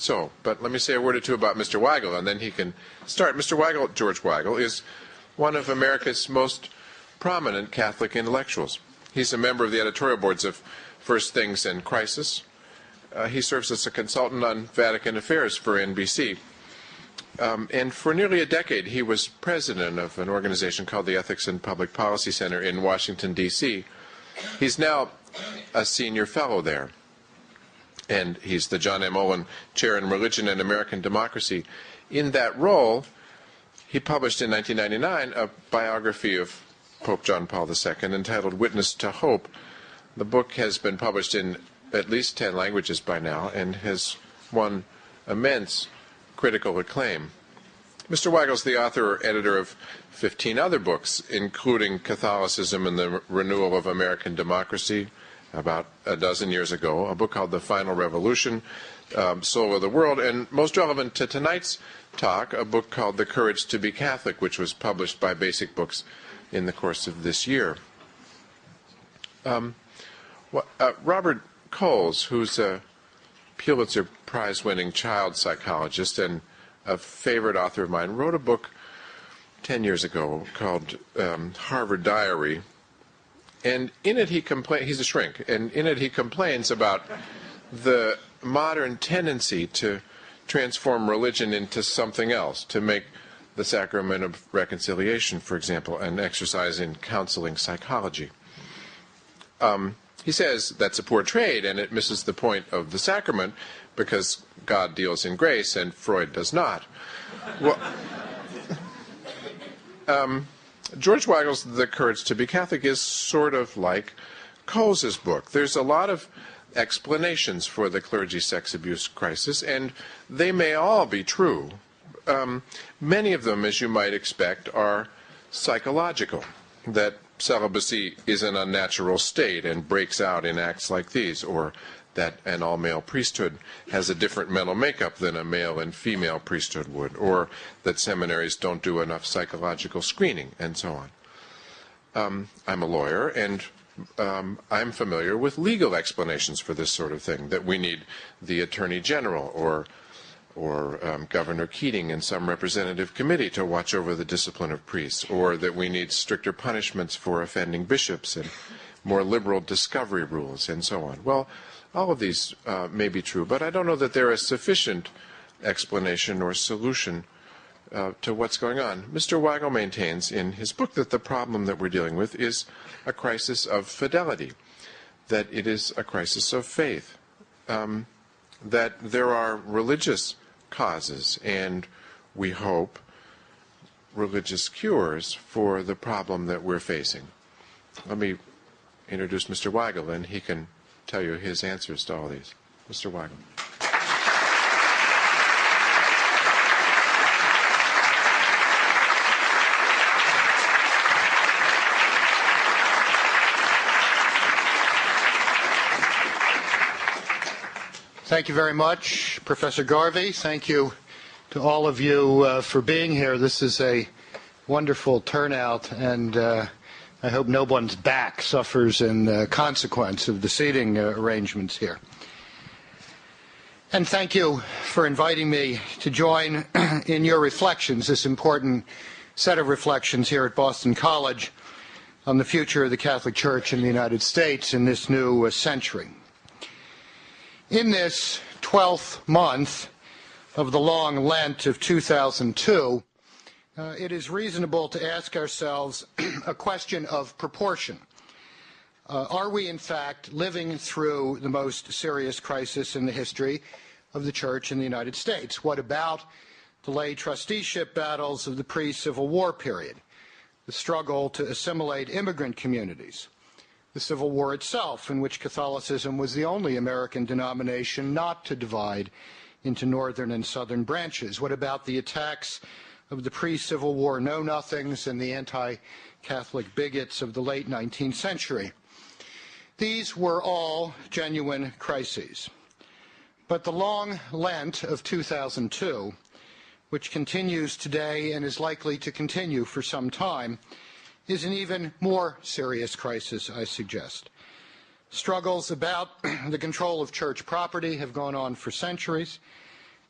so. But let me say a word or two about Mr. Weigel, and then he can start. Mr. Weigel, George Weigel, is one of America's most prominent Catholic intellectuals. He's a member of the editorial boards of First Things and Crisis. He serves as a consultant on Vatican affairs for NBC. And for nearly a decade, he was president of an organization called the Ethics and Public Policy Center in Washington, D.C. He's now a senior fellow there. And he's the John M. Olin Chair in Religion and American Democracy. In that role, he published in 1999 a biography of Pope John Paul II entitled Witness to Hope. The book has been published in at least 10 languages by now and has won immense critical acclaim. Mr. Weigel is the author or editor of 15 other books, including Catholicism and the Renewal of American Democracy, about a dozen years ago, a book called The Final Revolution, Soul of the World, and most relevant to tonight's talk, a book called The Courage to be Catholic, which was published by Basic Books in the course of this year. Robert Coles, who's a Pulitzer Prize-winning child psychologist and a favorite author of mine, wrote a book 10 years ago called Harvard Diary. And in it he's a shrink, and in it he complains about the modern tendency to transform religion into something else, to make the sacrament of reconciliation, for example, an exercise in counseling psychology. He says that's a poor trade, and it misses the point of the sacrament because God deals in grace and Freud does not. Well, George Weigel's The Courage to be Catholic is sort of like Coles's book. There's a lot of explanations for the clergy sex abuse crisis, and they may all be true. Many of them, as you might expect, are psychological, that celibacy is an unnatural state and breaks out in acts like these, or that an all-male priesthood has a different mental makeup than a male and female priesthood would, or that seminaries don't do enough psychological screening, and so on. I'm a lawyer, and I'm familiar with legal explanations for this sort of thing, that we need the Attorney General or Governor Keating and some representative committee to watch over the discipline of priests, or that we need stricter punishments for offending bishops and more liberal discovery rules, and so on. Well, all of these may be true, but I don't know that they're a sufficient explanation or solution to what's going on. Mr. Weigel maintains in his book that the problem that we're dealing with is a crisis of fidelity, that it is a crisis of faith, that there are religious causes and, we hope, religious cures for the problem that we're facing. Let me introduce Mr. Weigel, and he can tell you his answers to all these. Mr. Weigel. Thank you very much, Professor Garvey. Thank you to all of you for being here. This is a wonderful turnout, and I hope no one's back suffers in consequence of the seating arrangements here. And thank you for inviting me to join in your reflections, this important set of reflections here at Boston College on the future of the Catholic Church in the United States in this new century. In this 12th month of the long Lent of 2002, it is reasonable to ask ourselves a question of proportion. Are we, in fact, living through the most serious crisis in the history of the Church in the United States? What about the lay trusteeship battles of the pre-Civil War period, the struggle to assimilate immigrant communities, the Civil War itself, in which Catholicism was the only American denomination not to divide into northern and southern branches? What about the attacks of the pre-Civil War know-nothings and the anti-Catholic bigots of the late 19th century? These were all genuine crises. But the long Lent of 2002, which continues today and is likely to continue for some time, is an even more serious crisis, I suggest. Struggles about the control of church property have gone on for centuries,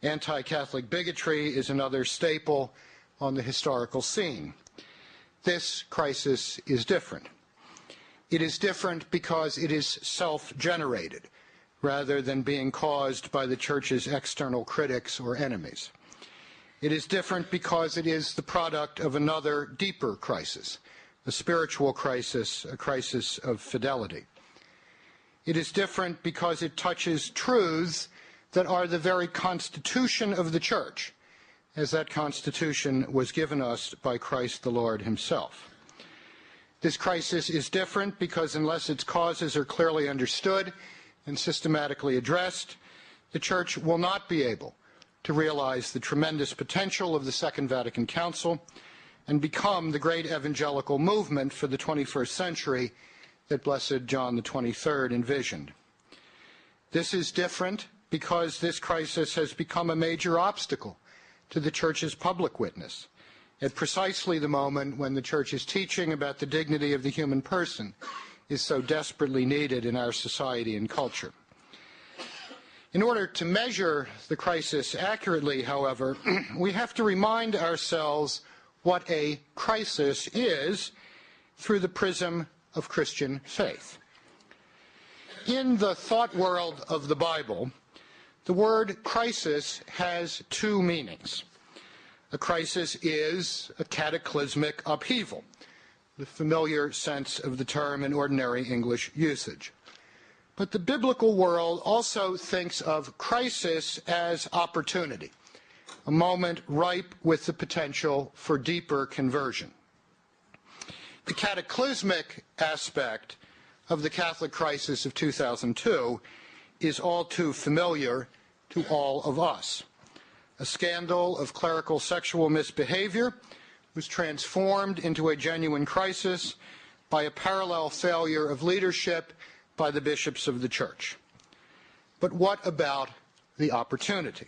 Anti-Catholic bigotry is another staple on the historical scene. This crisis is different. It is different because it is self-generated, rather than being caused by the Church's external critics or enemies. It is different because it is the product of another deeper crisis, a spiritual crisis, a crisis of fidelity. It is different because it touches truths that are the very constitution of the Church, as that constitution was given us by Christ the Lord himself. This crisis is different because unless its causes are clearly understood and systematically addressed, the Church will not be able to realize the tremendous potential of the Second Vatican Council and become the great evangelical movement for the 21st century that Blessed John XXIII envisioned. This is different because this crisis has become a major obstacle to the Church's public witness at precisely the moment when the Church's teaching about the dignity of the human person is so desperately needed in our society and culture. In order to measure the crisis accurately, however, we have to remind ourselves what a crisis is through the prism of Christian faith. In the thought world of the Bible, the word crisis has two meanings. A crisis is a cataclysmic upheaval, the familiar sense of the term in ordinary English usage. But the biblical world also thinks of crisis as opportunity, a moment ripe with the potential for deeper conversion. The cataclysmic aspect of the Catholic crisis of 2002 is all too familiar to all of us. A scandal of clerical sexual misbehavior was transformed into a genuine crisis by a parallel failure of leadership by the bishops of the Church. But what about the opportunity?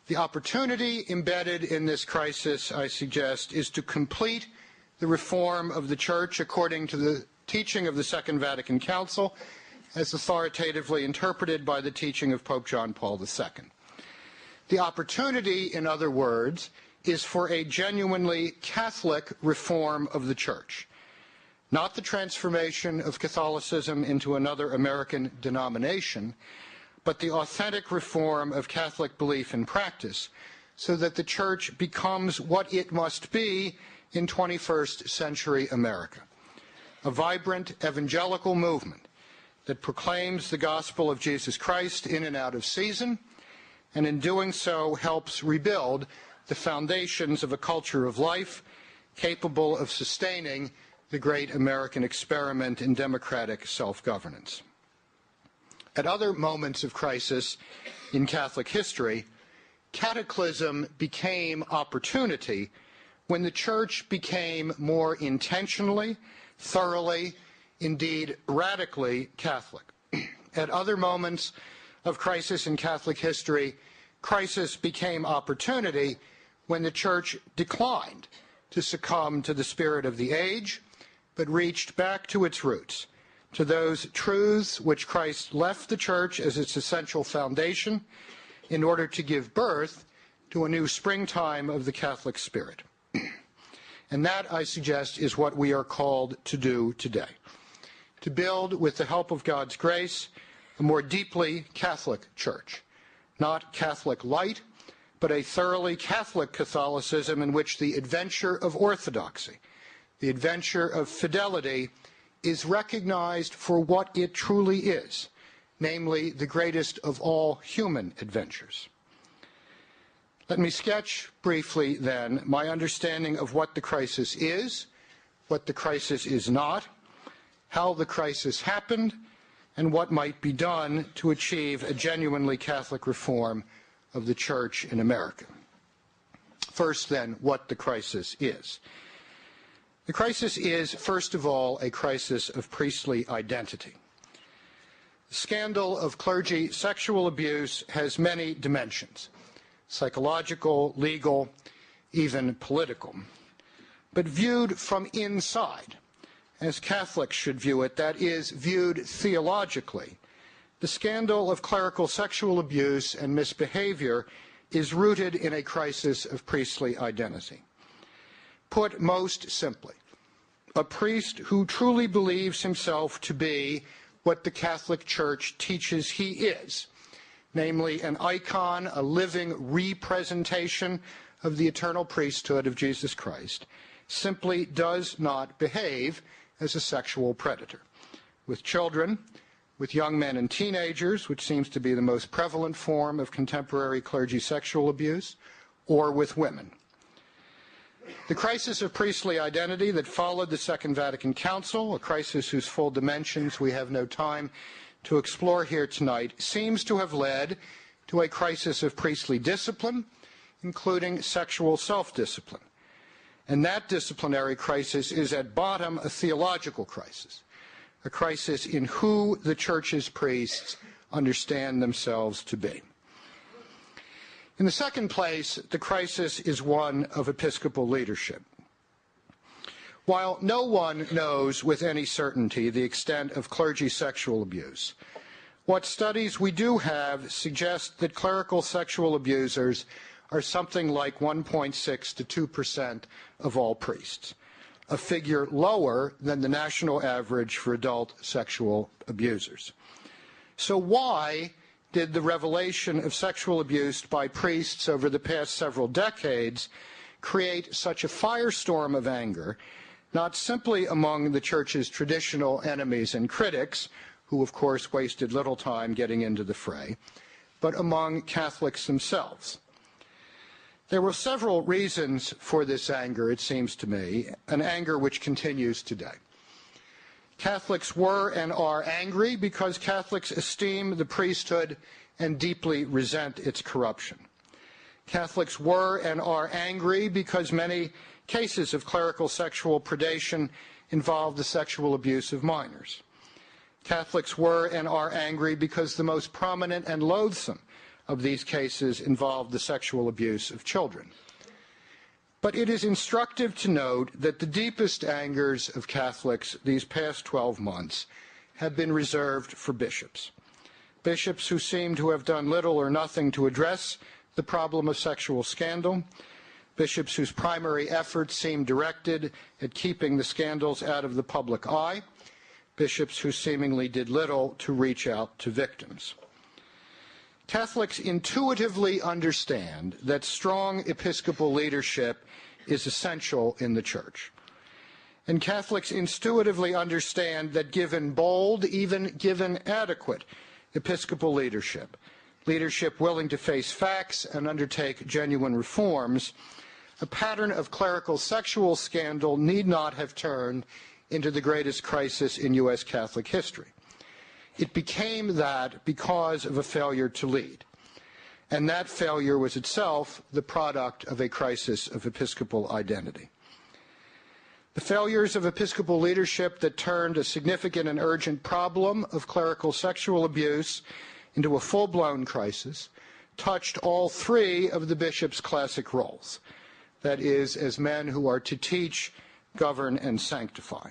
The opportunity embedded in this crisis, I suggest, is to complete the reform of the Church according to the teaching of the Second Vatican Council, as authoritatively interpreted by the teaching of Pope John Paul II. The opportunity, in other words, is for a genuinely Catholic reform of the Church, not the transformation of Catholicism into another American denomination, but the authentic reform of Catholic belief and practice, so that the Church becomes what it must be in 21st century America, a vibrant evangelical movement that proclaims the gospel of Jesus Christ in and out of season, and in doing so helps rebuild the foundations of a culture of life capable of sustaining the great American experiment in democratic self-governance. At other moments of crisis in Catholic history, cataclysm became opportunity when the Church became more intentionally, thoroughly, indeed radically Catholic. At other moments of crisis in Catholic history, crisis became opportunity when the Church declined to succumb to the spirit of the age, but reached back to its roots, to those truths which Christ left the Church as its essential foundation in order to give birth to a new springtime of the Catholic spirit. And that, I suggest, is what we are called to do today, to build, with the help of God's grace, a more deeply Catholic Church, not Catholic light, but a thoroughly Catholic Catholicism in which the adventure of orthodoxy, the adventure of fidelity, is recognized for what it truly is, namely the greatest of all human adventures. Let me sketch briefly, then, my understanding of what the crisis is, what the crisis is not, how the crisis happened, and what might be done to achieve a genuinely Catholic reform of the Church in America. First, then, what the crisis is. The crisis is, first of all, a crisis of priestly identity. The scandal of clergy sexual abuse has many dimensions: psychological, legal, even political. But viewed from inside, as Catholics should view it, that is, viewed theologically, The scandal of clerical sexual abuse and misbehavior is rooted in a crisis of priestly identity. Put most simply, a priest who truly believes himself to be what the Catholic Church teaches he is, namely an icon, a living representation of the eternal priesthood of Jesus Christ, simply does not behave as a sexual predator. With children, with young men and teenagers, which seems to be the most prevalent form of contemporary clergy sexual abuse, or with women. The crisis of priestly identity that followed the Second Vatican Council, a crisis whose full dimensions we have no time to explore here tonight, seems to have led to a crisis of priestly discipline, including sexual self-discipline. And that disciplinary crisis is at bottom a theological crisis, a crisis in who the Church's priests understand themselves to be. In the second place, the crisis is one of episcopal leadership. While no one knows with any certainty the extent of clergy sexual abuse, what studies we do have suggest that clerical sexual abusers are something like 1.6 to 2% of all priests, a figure lower than the national average for adult sexual abusers. So why did the revelation of sexual abuse by priests over the past several decades create such a firestorm of anger, not simply among the Church's traditional enemies and critics, who of course wasted little time getting into the fray, but among Catholics themselves? There were several reasons for this anger, it seems to me, an anger which continues today. Catholics were and are angry because Catholics esteem the priesthood and deeply resent its corruption. Catholics were and are angry because many cases of clerical sexual predation involve the sexual abuse of minors. Catholics were and are angry because the most prominent and loathsome of these cases involved the sexual abuse of children. But it is instructive to note that the deepest angers of Catholics these past 12 months have been reserved for bishops. Bishops who seem to have done little or nothing to address the problem of sexual scandal, bishops whose primary efforts seem directed at keeping the scandals out of the public eye, bishops who seemingly did little to reach out to victims. Catholics intuitively understand that strong episcopal leadership is essential in the Church. And Catholics intuitively understand that given bold, even given adequate episcopal leadership, leadership willing to face facts and undertake genuine reforms, a pattern of clerical sexual scandal need not have turned into the greatest crisis in U.S. Catholic history. It became that because of a failure to lead. And that failure was itself the product of a crisis of episcopal identity. The failures of episcopal leadership that turned a significant and urgent problem of clerical sexual abuse into a full-blown crisis touched all three of the bishop's classic roles, that is, as men who are to teach, govern, and sanctify.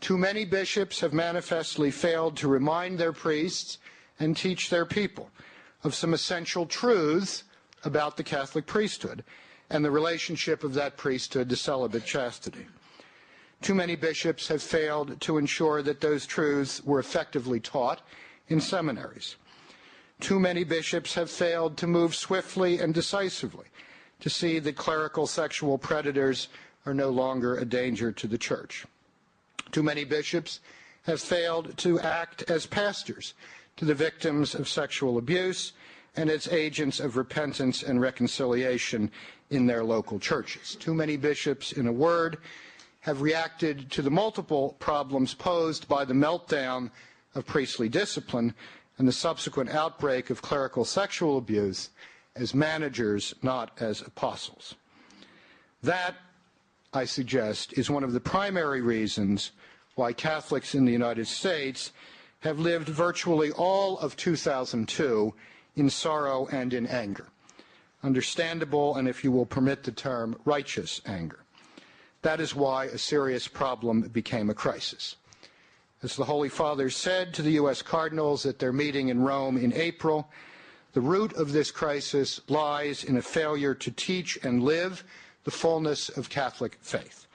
Too many bishops have manifestly failed to remind their priests and teach their people of some essential truths about the Catholic priesthood and the relationship of that priesthood to celibate chastity. Too many bishops have failed to ensure that those truths were effectively taught in seminaries. Too many bishops have failed to move swiftly and decisively to see that clerical sexual predators are no longer a danger to the Church. Too many bishops have failed to act as pastors to the victims of sexual abuse and as agents of repentance and reconciliation in their local churches. Too many bishops, in a word, have reacted to the multiple problems posed by the meltdown of priestly discipline and the subsequent outbreak of clerical sexual abuse as managers, not as apostles. That, I suggest, is one of the primary reasons why Catholics in the United States have lived virtually all of 2002 in sorrow and in anger. Understandable, and if you will permit the term, righteous anger. That is why a serious problem became a crisis. As the Holy Father said to the U.S. Cardinals at their meeting in Rome in April, the root of this crisis lies in a failure to teach and live the fullness of Catholic faith.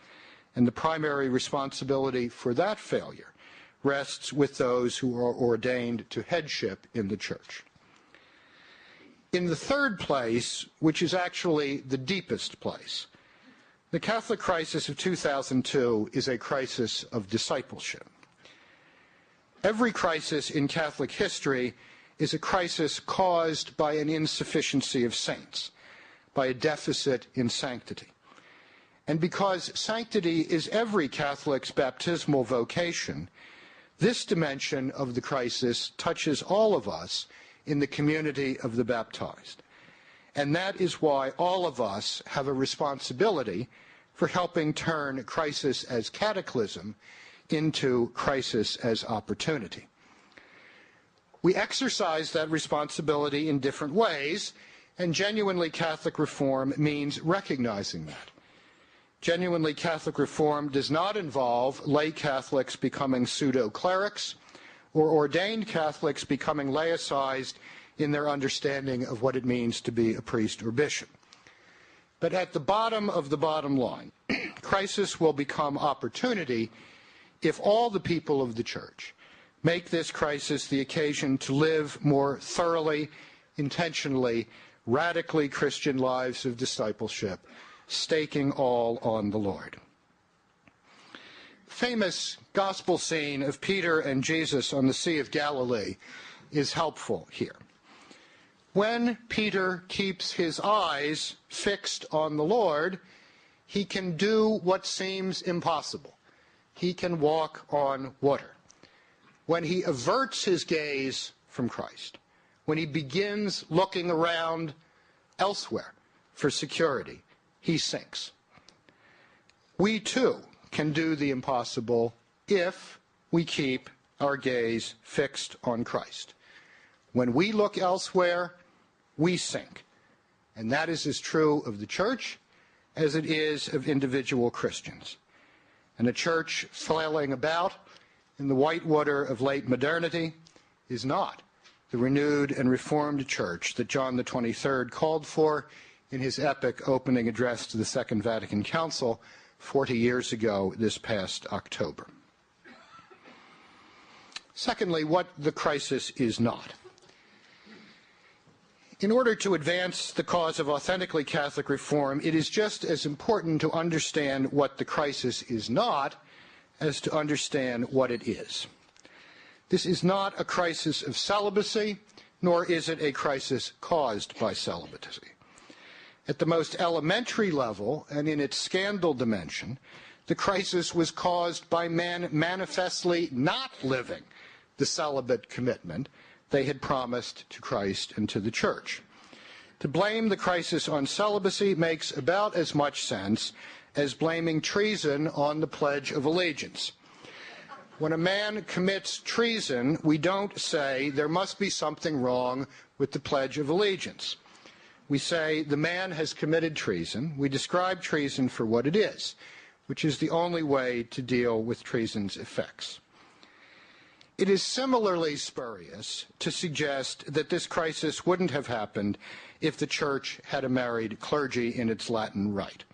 And the primary responsibility for that failure rests with those who are ordained to headship in the Church. In the third place, which is actually the deepest place, the Catholic crisis of 2002 is a crisis of discipleship. Every crisis in Catholic history is a crisis caused by an insufficiency of saints, by a deficit in sanctity. And because sanctity is every Catholic's baptismal vocation, this dimension of the crisis touches all of us in the community of the baptized. And that is why all of us have a responsibility for helping turn crisis as cataclysm into crisis as opportunity. We exercise that responsibility in different ways, and genuinely Catholic reform means recognizing that. Genuinely Catholic reform does not involve lay Catholics becoming pseudo-clerics or ordained Catholics becoming laicized in their understanding of what it means to be a priest or bishop. But at the bottom of the bottom line, crisis will become opportunity if all the people of the Church make this crisis the occasion to live more thoroughly, intentionally, radically Christian lives of discipleship, staking all on the Lord. Famous gospel scene of Peter and Jesus on the Sea of Galilee is helpful here. When Peter keeps his eyes fixed on the Lord, he can do what seems impossible. He can walk on water. When he averts his gaze from Christ, when he begins looking around elsewhere for security, he sinks. We too can do the impossible if we keep our gaze fixed on Christ. When we look elsewhere, we sink. And that is as true of the Church as it is of individual Christians. And a church flailing about in the whitewater of late modernity is not the renewed and reformed church that John the 23rd called for in his epic opening address to the Second Vatican Council 40 years ago this past October. Secondly, what the crisis is not. In order to advance the cause of authentically Catholic reform, it is just as important to understand what the crisis is not as to understand what it is. This is not a crisis of celibacy, nor is it a crisis caused by celibacy. At the most elementary level, and in its scandal dimension, the crisis was caused by men manifestly not living the celibate commitment they had promised to Christ and to the Church. To blame the crisis on celibacy makes about as much sense as blaming treason on the Pledge of Allegiance. When a man commits treason, we don't say there must be something wrong with the Pledge of Allegiance. We say the man has committed treason. We describe treason for what it is, which is the only way to deal with treason's effects. It is similarly spurious to suggest that this crisis wouldn't have happened if the Church had a married clergy in its Latin rite.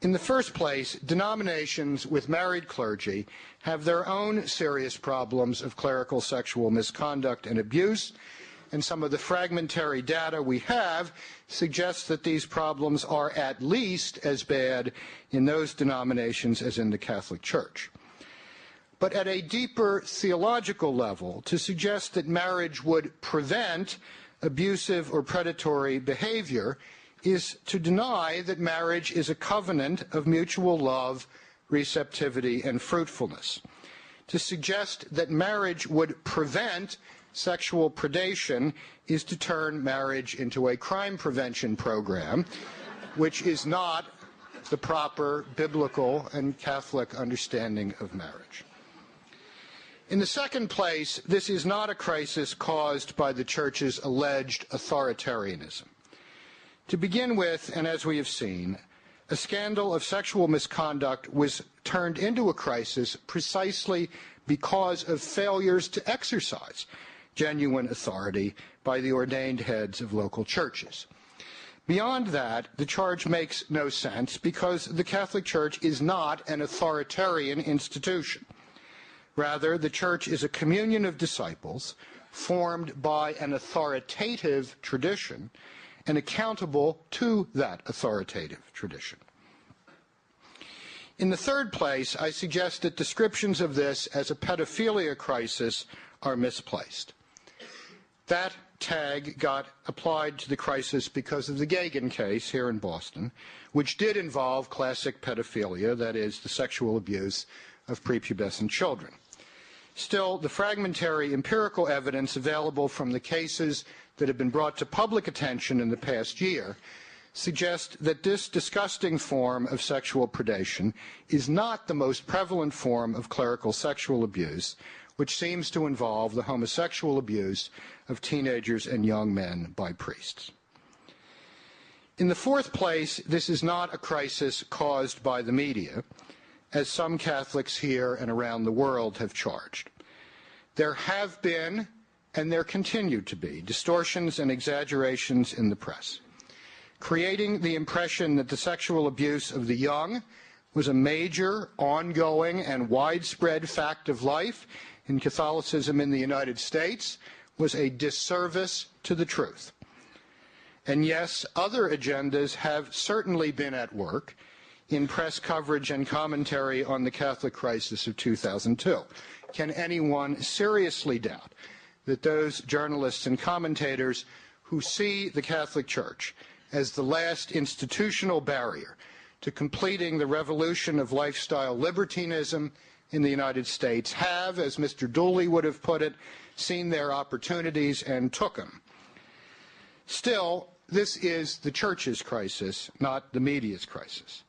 In the first place, denominations with married clergy have their own serious problems of clerical sexual misconduct and abuse, and some of the fragmentary data we have suggests that these problems are at least as bad in those denominations as in the Catholic Church. But at a deeper theological level, to suggest that marriage would prevent abusive or predatory behavior is to deny that marriage is a covenant of mutual love, receptivity, and fruitfulness. To suggest that marriage would prevent sexual predation is to turn marriage into a crime prevention program, which is not the proper biblical and Catholic understanding of marriage. In the second place, this is not a crisis caused by the Church's alleged authoritarianism. To begin with, and as we have seen, a scandal of sexual misconduct was turned into a crisis precisely because of failures to exercise genuine authority by the ordained heads of local churches. Beyond that, the charge makes no sense because the Catholic Church is not an authoritarian institution. Rather, the Church is a communion of disciples formed by an authoritative tradition and accountable to that authoritative tradition. In the third place, I suggest that descriptions of this as a pedophilia crisis are misplaced. That tag got applied to the crisis because of the Gagan case here in Boston, which did involve classic pedophilia, that is, the sexual abuse of prepubescent children. Still, the fragmentary empirical evidence available from the cases that have been brought to public attention in the past year suggest that this disgusting form of sexual predation is not the most prevalent form of clerical sexual abuse, which seems to involve the homosexual abuse of teenagers and young men by priests. In the fourth place, this is not a crisis caused by the media, as some Catholics here and around the world have charged. There have been, and there continue to be, distortions and exaggerations in the press, creating the impression that the sexual abuse of the young was a major, ongoing, and widespread fact of life in Catholicism in the United States was a disservice to the truth. And yes, other agendas have certainly been at work in press coverage and commentary on the Catholic crisis of 2002. Can anyone seriously doubt that those journalists and commentators who see the Catholic Church as the last institutional barrier to completing the revolution of lifestyle libertinism in the United States have, as Mr. Dooley would have put it, seen their opportunities and took them? Still, this is the Church's crisis, not the media's crisis.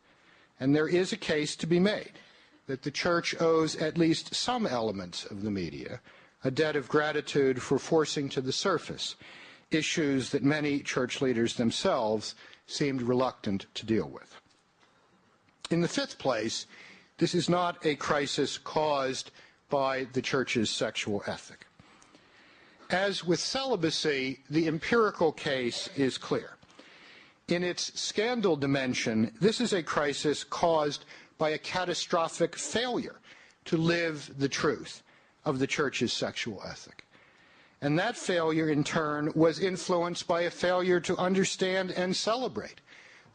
And there is a case to be made that the Church owes at least some elements of the media a debt of gratitude for forcing to the surface issues that many church leaders themselves seemed reluctant to deal with. In the fifth place, this is not a crisis caused by the Church's sexual ethic. As with celibacy, the empirical case is clear. In its scandal dimension, this is a crisis caused by a catastrophic failure to live the truth of the Church's sexual ethic. And that failure, in turn, was influenced by a failure to understand and celebrate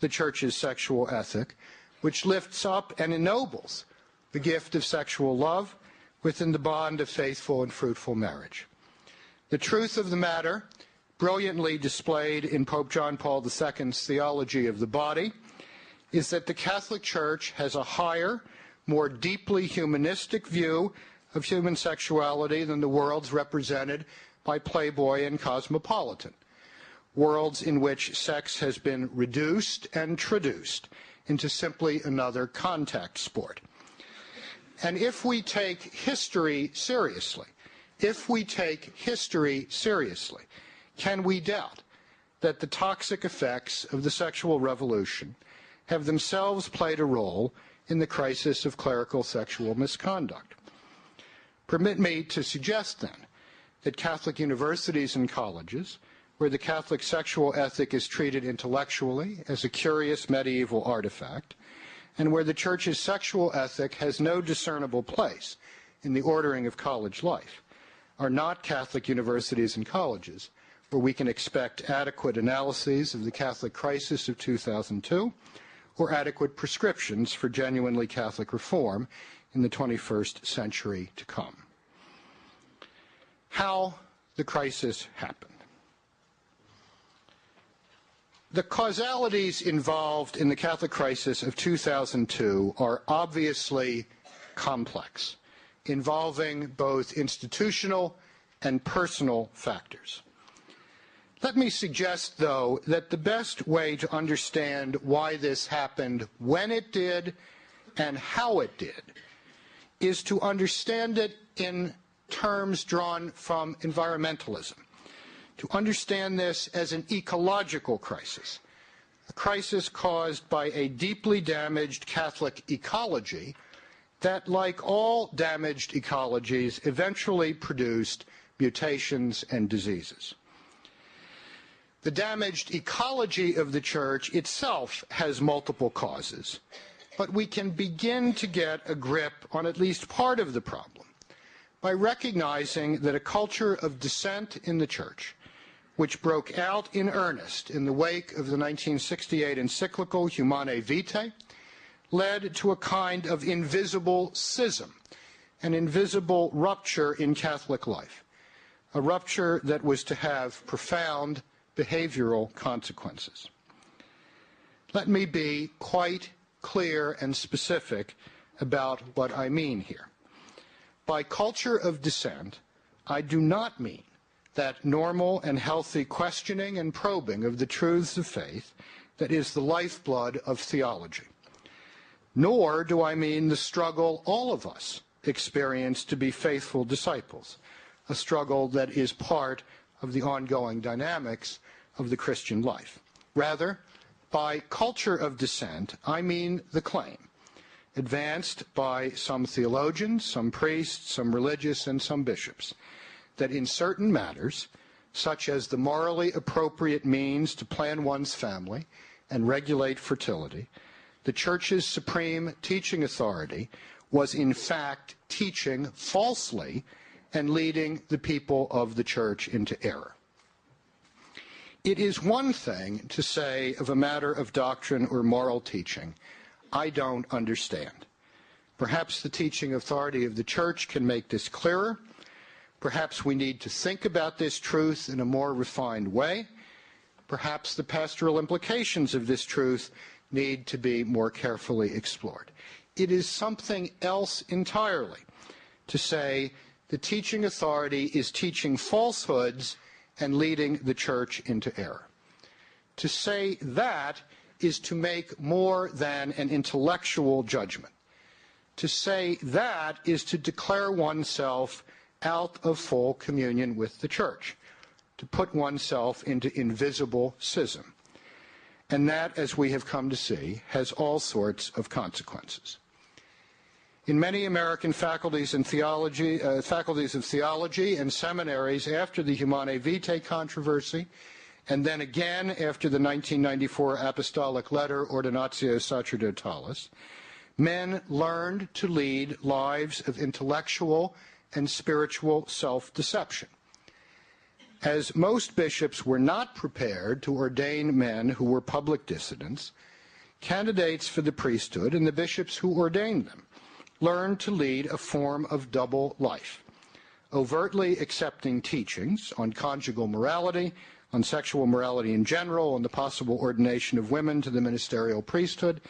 the Church's sexual ethic, which lifts up and ennobles the gift of sexual love within the bond of faithful and fruitful marriage. The truth of the matter, brilliantly displayed in Pope John Paul II's theology of the body, is that the Catholic Church has a higher, more deeply humanistic view of human sexuality than the world's represented by Playboy and Cosmopolitan, worlds in which sex has been reduced and traduced into simply another contact sport. And if we take history seriously, can we doubt that the toxic effects of the sexual revolution have themselves played a role in the crisis of clerical sexual misconduct? Permit me to suggest, then, that Catholic universities and colleges, where the Catholic sexual ethic is treated intellectually as a curious medieval artifact, and where the Church's sexual ethic has no discernible place in the ordering of college life, are not Catholic universities and colleges where we can expect adequate analyses of the Catholic crisis of 2002 or adequate prescriptions for genuinely Catholic reform in the 21st century to come. How the crisis happened. The causalities involved in the Catholic crisis of 2002 are obviously complex, involving both institutional and personal factors. Let me suggest, though, that the best way to understand why this happened when it did and how it did is to understand it in terms drawn from environmentalism, to understand this as an ecological crisis, a crisis caused by a deeply damaged Catholic ecology that, like all damaged ecologies, eventually produced mutations and diseases. The damaged ecology of the Church itself has multiple causes, but we can begin to get a grip on at least part of the problem by recognizing that a culture of dissent in the Church, which broke out in earnest in the wake of the 1968 encyclical Humanae Vitae, led to a kind of invisible schism, an invisible rupture in Catholic life, a rupture that was to have profound behavioral consequences. Let me be quite clear and specific about what I mean here. By culture of dissent, I do not mean that normal and healthy questioning and probing of the truths of faith that is the lifeblood of theology. Nor do I mean the struggle all of us experience to be faithful disciples, a struggle that is part of the ongoing dynamics of the Christian life. Rather, by culture of dissent, I mean the claim, advanced by some theologians, some priests, some religious, and some bishops, that in certain matters, such as the morally appropriate means to plan one's family and regulate fertility, the Church's supreme teaching authority was in fact teaching falsely and leading the people of the Church into error. It is one thing to say of a matter of doctrine or moral teaching, I don't understand. Perhaps the teaching authority of the Church can make this clearer. Perhaps we need to think about this truth in a more refined way. Perhaps the pastoral implications of this truth need to be more carefully explored. It is something else entirely to say the teaching authority is teaching falsehoods and leading the Church into error. To say that is to make more than an intellectual judgment. To say that is to declare oneself out of full communion with the Church, to put oneself into invisible schism. And that, as we have come to see, has all sorts of consequences. In many American faculties of theology and seminaries after the Humanae Vitae controversy, and then again after the 1994 apostolic letter Ordinatio Sacerdotalis, men learned to lead lives of intellectual and spiritual self-deception. As most bishops were not prepared to ordain men who were public dissidents, candidates for the priesthood and the bishops who ordained them learned to lead a form of double life, overtly accepting teachings on conjugal morality, on sexual morality in general, on the possible ordination of women to the ministerial priesthood,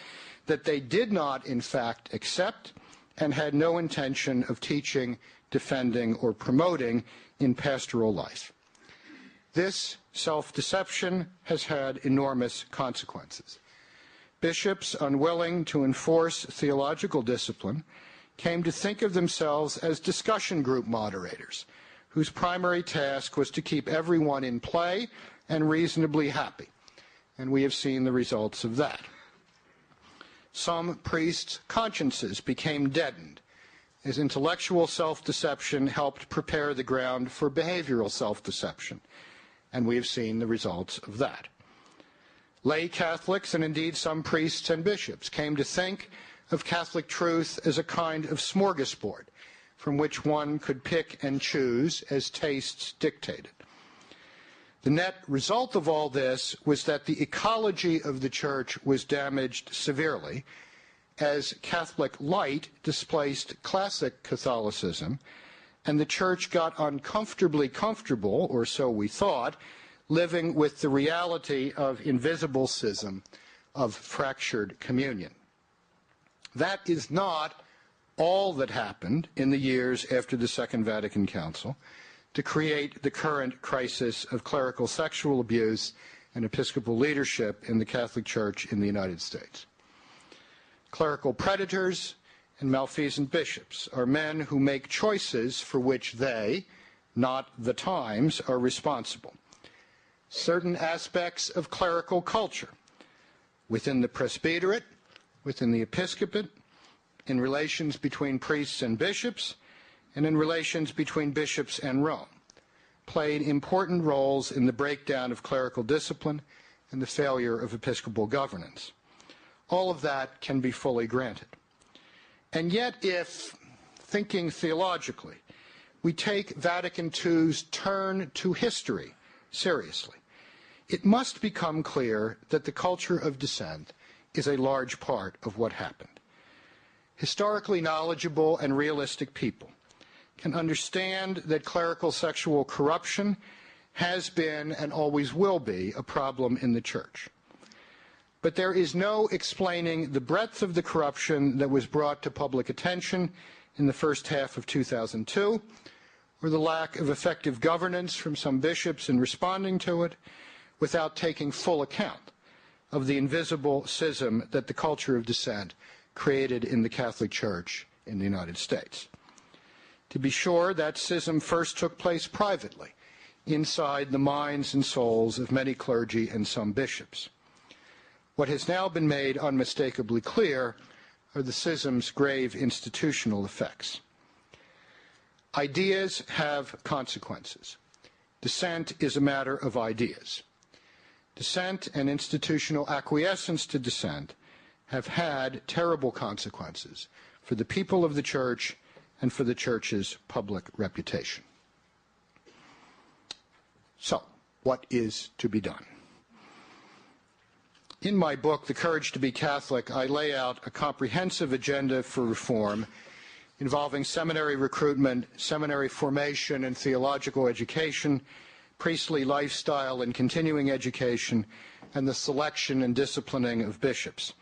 that they did not, in fact, accept and had no intention of teaching, defending, or promoting in pastoral life. This self-deception has had enormous consequences. Bishops, unwilling to enforce theological discipline, came to think of themselves as discussion group moderators, whose primary task was to keep everyone in play and reasonably happy. And we have seen the results of that. Some priests' consciences became deadened, as intellectual self-deception helped prepare the ground for behavioral self-deception. And we have seen the results of that. Lay Catholics, and indeed some priests and bishops, came to think of Catholic truth as a kind of smorgasbord from which one could pick and choose as tastes dictated. The net result of all this was that the ecology of the Church was damaged severely, as Catholic light displaced classic Catholicism, and the Church got uncomfortably comfortable, or so we thought, living with the reality of invisible schism, of fractured communion. That is not all that happened in the years after the Second Vatican Council to create the current crisis of clerical sexual abuse and episcopal leadership in the Catholic Church in the United States. Clerical predators and malfeasant bishops are men who make choices for which they, not the times, are responsible. Certain aspects of clerical culture within the presbyterate, within the episcopate, in relations between priests and bishops, and in relations between bishops and Rome, played important roles in the breakdown of clerical discipline and the failure of episcopal governance. All of that can be fully granted. And yet, if, thinking theologically, we take Vatican II's turn to history seriously, it must become clear that the culture of dissent is a large part of what happened. Historically knowledgeable and realistic people can understand that clerical sexual corruption has been and always will be a problem in the Church. But there is no explaining the breadth of the corruption that was brought to public attention in the first half of 2002, or the lack of effective governance from some bishops in responding to it, without taking full account of the invisible schism that the culture of dissent created in the Catholic Church in the United States. To be sure, that schism first took place privately, inside the minds and souls of many clergy and some bishops. What has now been made unmistakably clear are the schism's grave institutional effects. Ideas have consequences. Dissent is a matter of ideas. Dissent and institutional acquiescence to dissent have had terrible consequences for the people of the Church and for the Church's public reputation. So, what is to be done? In my book, The Courage to be Catholic, I lay out a comprehensive agenda for reform involving seminary recruitment, seminary formation and theological education, priestly lifestyle and continuing education, and the selection and disciplining of bishops.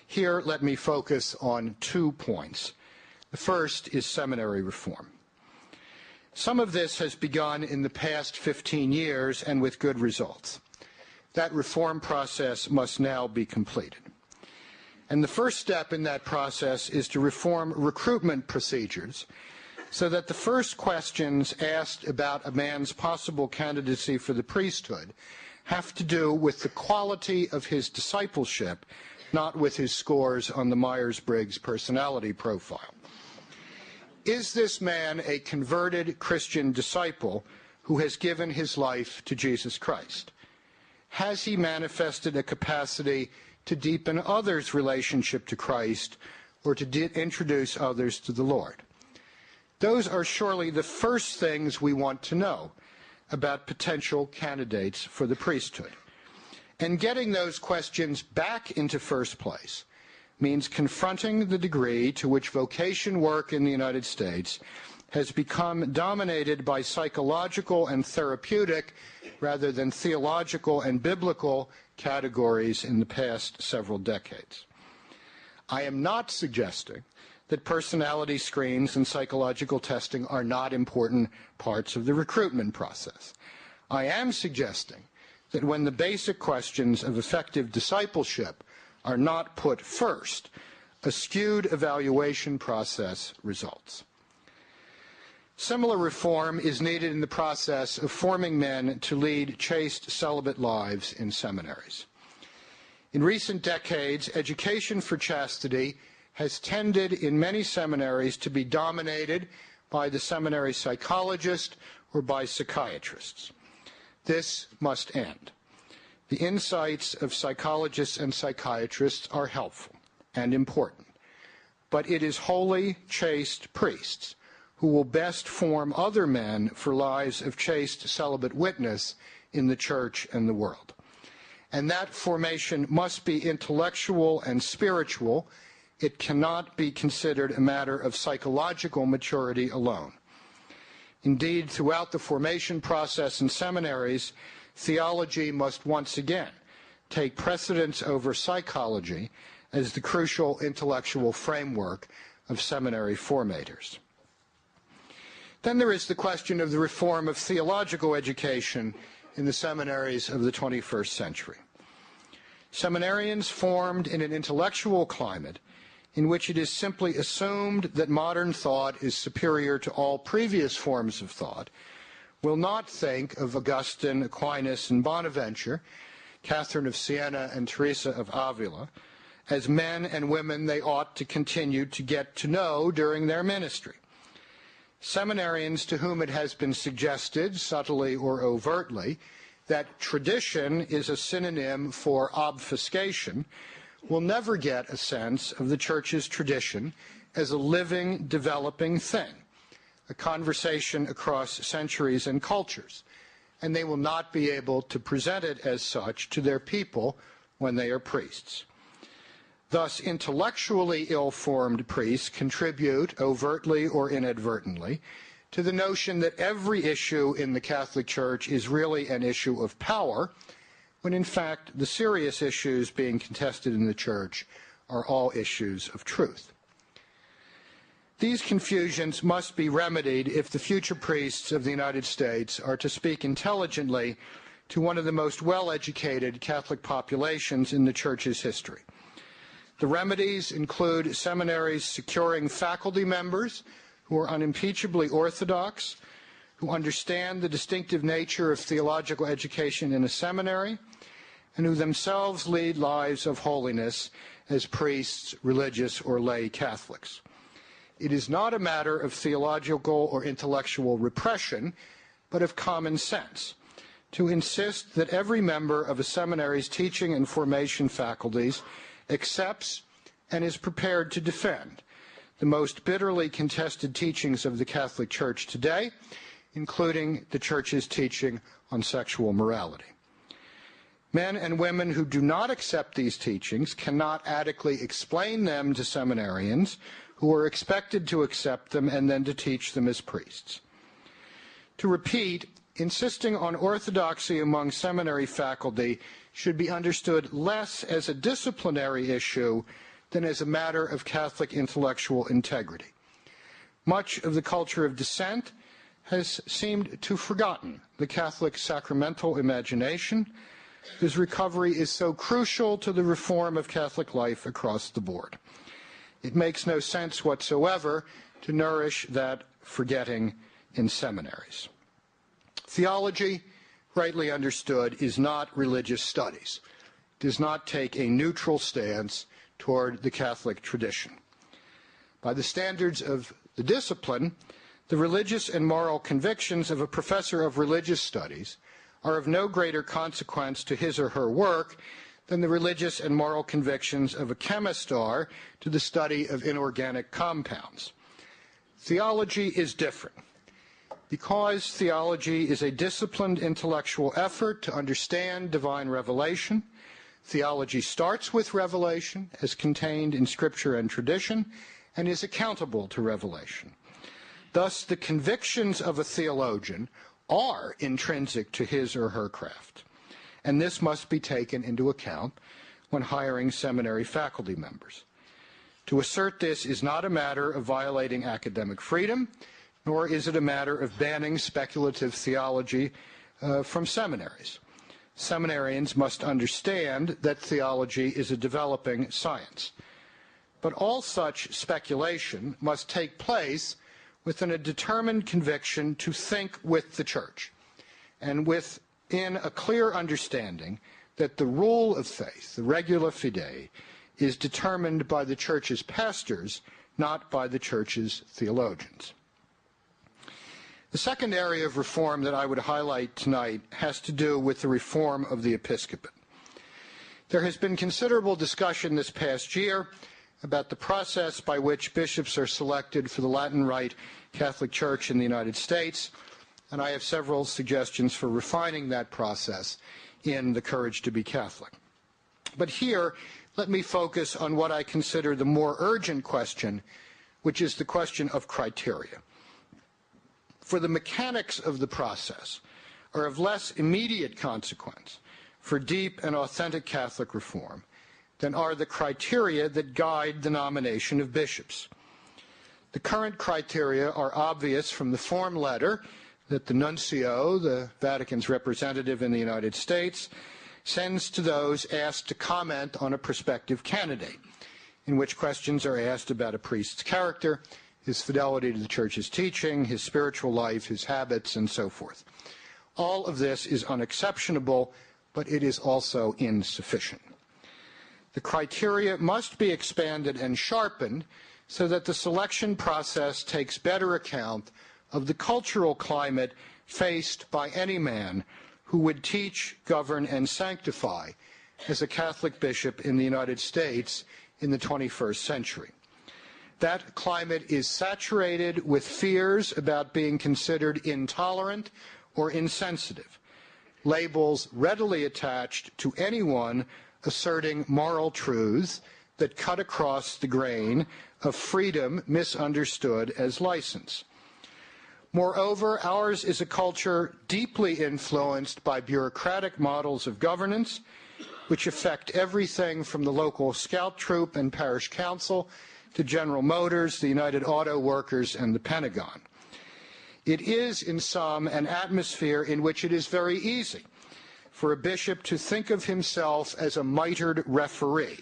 Here, let me focus on 2 points. The first is seminary reform. Some of this has begun in the past 15 years and with good results. That reform process must now be completed. And the first step in that process is to reform recruitment procedures so that the first questions asked about a man's possible candidacy for the priesthood have to do with the quality of his discipleship, not with his scores on the Myers-Briggs personality profile. Is this man a converted Christian disciple who has given his life to Jesus Christ? Has he manifested a capacity to deepen others' relationship to Christ or to introduce others to the Lord? Those are surely the first things we want to know about potential candidates for the priesthood. And getting those questions back into first place means confronting the degree to which vocation work in the United States has become dominated by psychological and therapeutic rather than theological and biblical categories in the past several decades. I am not suggesting that personality screens and psychological testing are not important parts of the recruitment process. I am suggesting that when the basic questions of effective discipleship are not put first, a skewed evaluation process results. Similar reform is needed in the process of forming men to lead chaste celibate lives in seminaries. In recent decades, education for chastity has tended in many seminaries to be dominated by the seminary psychologist or by psychiatrists. This must end. The insights of psychologists and psychiatrists are helpful and important, but it is wholly chaste priests who will best form other men for lives of chaste celibate witness in the Church and the world. And that formation must be intellectual and spiritual. It cannot be considered a matter of psychological maturity alone. Indeed, throughout the formation process in seminaries, theology must once again take precedence over psychology as the crucial intellectual framework of seminary formators. Then there is the question of the reform of theological education in the seminaries of the 21st century. Seminarians formed in an intellectual climate in which it is simply assumed that modern thought is superior to all previous forms of thought will not think of Augustine, Aquinas, and Bonaventure, Catherine of Siena, and Teresa of Avila as men and women they ought to continue to get to know during their ministry. Seminarians to whom it has been suggested, subtly or overtly, that tradition is a synonym for obfuscation will never get a sense of the Church's tradition as a living, developing thing, a conversation across centuries and cultures, and they will not be able to present it as such to their people when they are priests. Thus, intellectually ill-formed priests contribute, overtly or inadvertently, to the notion that every issue in the Catholic Church is really an issue of power, when in fact the serious issues being contested in the Church are all issues of truth. These confusions must be remedied if the future priests of the United States are to speak intelligently to one of the most well-educated Catholic populations in the Church's history. The remedies include seminaries securing faculty members who are unimpeachably orthodox, who understand the distinctive nature of theological education in a seminary, and who themselves lead lives of holiness as priests, religious, or lay Catholics. It is not a matter of theological or intellectual repression, but of common sense, to insist that every member of a seminary's teaching and formation faculties accepts and is prepared to defend the most bitterly contested teachings of the Catholic Church today, including the Church's teaching on sexual morality. Men and women who do not accept these teachings cannot adequately explain them to seminarians who are expected to accept them and then to teach them as priests. To repeat, insisting on orthodoxy among seminary faculty should be understood less as a disciplinary issue than as a matter of Catholic intellectual integrity. Much of the culture of dissent has seemed to have forgotten the Catholic sacramental imagination, whose recovery is so crucial to the reform of Catholic life across the board. It makes no sense whatsoever to nourish that forgetting in seminaries. Theology, rightly understood, is not religious studies. It does not take a neutral stance toward the Catholic tradition. By the standards of the discipline, the religious and moral convictions of a professor of religious studies are of no greater consequence to his or her work than the religious and moral convictions of a chemist are to the study of inorganic compounds. Theology is different. Because theology is a disciplined intellectual effort to understand divine revelation, theology starts with revelation as contained in Scripture and tradition and is accountable to revelation. Thus, the convictions of a theologian are intrinsic to his or her craft, and this must be taken into account when hiring seminary faculty members. To assert this is not a matter of violating academic freedom, nor is it a matter of banning speculative theology from seminaries. Seminarians must understand that theology is a developing science. But all such speculation must take place within a determined conviction to think with the Church, and within a clear understanding that the rule of faith, the regula fidei, is determined by the Church's pastors, not by the Church's theologians. The second area of reform that I would highlight tonight has to do with the reform of the episcopate. There has been considerable discussion this past year about the process by which bishops are selected for the Latin Rite Catholic Church in the United States, and I have several suggestions for refining that process in The Courage to be Catholic. But here, let me focus on what I consider the more urgent question, which is the question of criteria. For the mechanics of the process are of less immediate consequence for deep and authentic Catholic reform than are the criteria that guide the nomination of bishops. The current criteria are obvious from the form letter that the nuncio, the Vatican's representative in the United States, sends to those asked to comment on a prospective candidate, in which questions are asked about a priest's character, his fidelity to the Church's teaching, his spiritual life, his habits, and so forth. All of this is unexceptionable, but it is also insufficient. The criteria must be expanded and sharpened so that the selection process takes better account of the cultural climate faced by any man who would teach, govern, and sanctify as a Catholic bishop in the United States in the 21st century. That climate is saturated with fears about being considered intolerant or insensitive, labels readily attached to anyone asserting moral truths that cut across the grain of freedom misunderstood as license. Moreover, ours is a culture deeply influenced by bureaucratic models of governance, which affect everything from the local scout troop and parish council to General Motors, the United Auto Workers, and the Pentagon. It is, in sum, an atmosphere in which it is very easy for a bishop to think of himself as a mitred referee,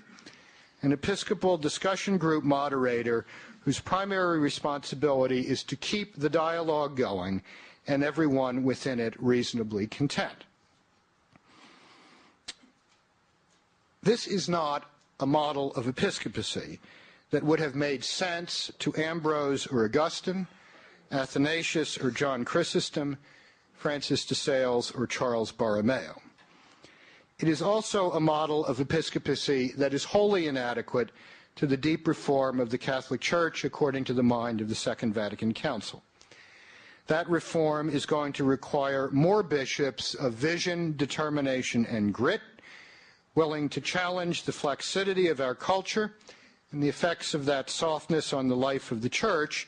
an Episcopal discussion group moderator whose primary responsibility is to keep the dialogue going and everyone within it reasonably content. This is not a model of episcopacy that would have made sense to Ambrose or Augustine, Athanasius or John Chrysostom, Francis de Sales or Charles Borromeo. It is also a model of episcopacy that is wholly inadequate to the deep reform of the Catholic Church according to the mind of the Second Vatican Council. That reform is going to require more bishops of vision, determination, and grit, willing to challenge the flexity of our culture and the effects of that softness on the life of the Church,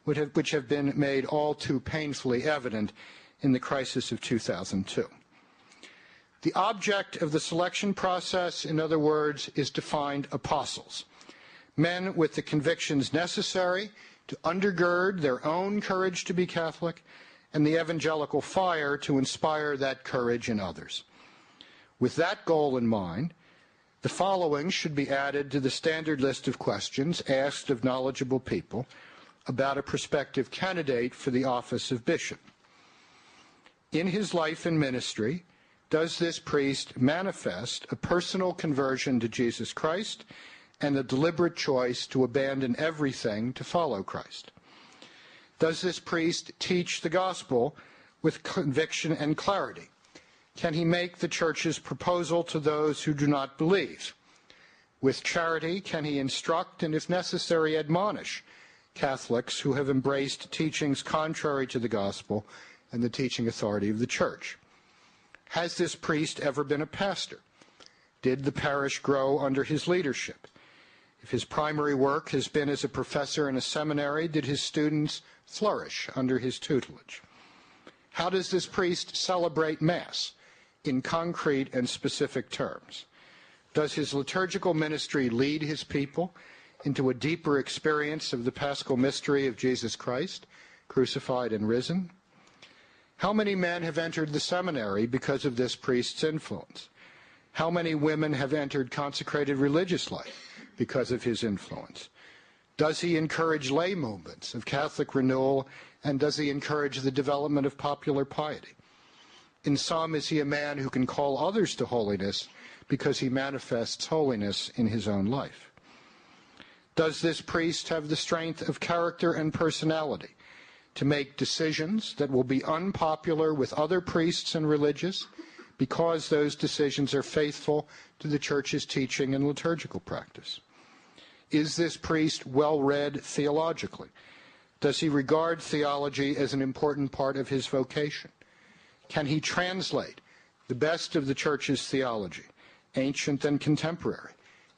which have been made all too painfully evident in the crisis of 2002. The object of the selection process, in other words, is to find apostles, men with the convictions necessary to undergird their own courage to be Catholic and the evangelical fire to inspire that courage in others. With that goal in mind, the following should be added to the standard list of questions asked of knowledgeable people about a prospective candidate for the office of bishop. In his life and ministry, does this priest manifest a personal conversion to Jesus Christ and a deliberate choice to abandon everything to follow Christ? Does this priest teach the gospel with conviction and clarity? Can he make the Church's proposal to those who do not believe? With charity, can he instruct and, if necessary, admonish Catholics who have embraced teachings contrary to the gospel and the teaching authority of the Church? Has this priest ever been a pastor? Did the parish grow under his leadership? If his primary work has been as a professor in a seminary, did his students flourish under his tutelage? How does this priest celebrate Mass in concrete and specific terms? Does his liturgical ministry lead his people into a deeper experience of the paschal mystery of Jesus Christ, crucified and risen? How many men have entered the seminary because of this priest's influence? How many women have entered consecrated religious life because of his influence? Does he encourage lay movements of Catholic renewal, and does he encourage the development of popular piety? In sum, is he a man who can call others to holiness because he manifests holiness in his own life? Does this priest have the strength of character and personality to make decisions that will be unpopular with other priests and religious because those decisions are faithful to the Church's teaching and liturgical practice? Is this priest well-read theologically? Does he regard theology as an important part of his vocation? Can he translate the best of the Church's theology, ancient and contemporary,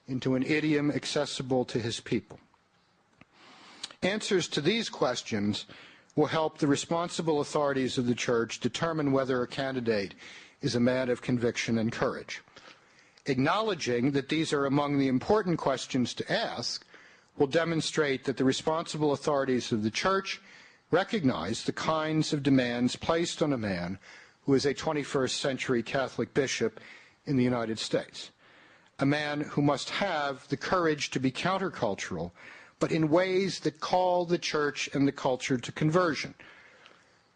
into an idiom accessible to his people? Answers to these questions will help the responsible authorities of the Church determine whether a candidate is a man of conviction and courage. Acknowledging that these are among the important questions to ask will demonstrate that the responsible authorities of the Church recognize the kinds of demands placed on a man who is a 21st century Catholic bishop in the United States. A man who must have the courage to be countercultural, but in ways that call the Church and the culture to conversion.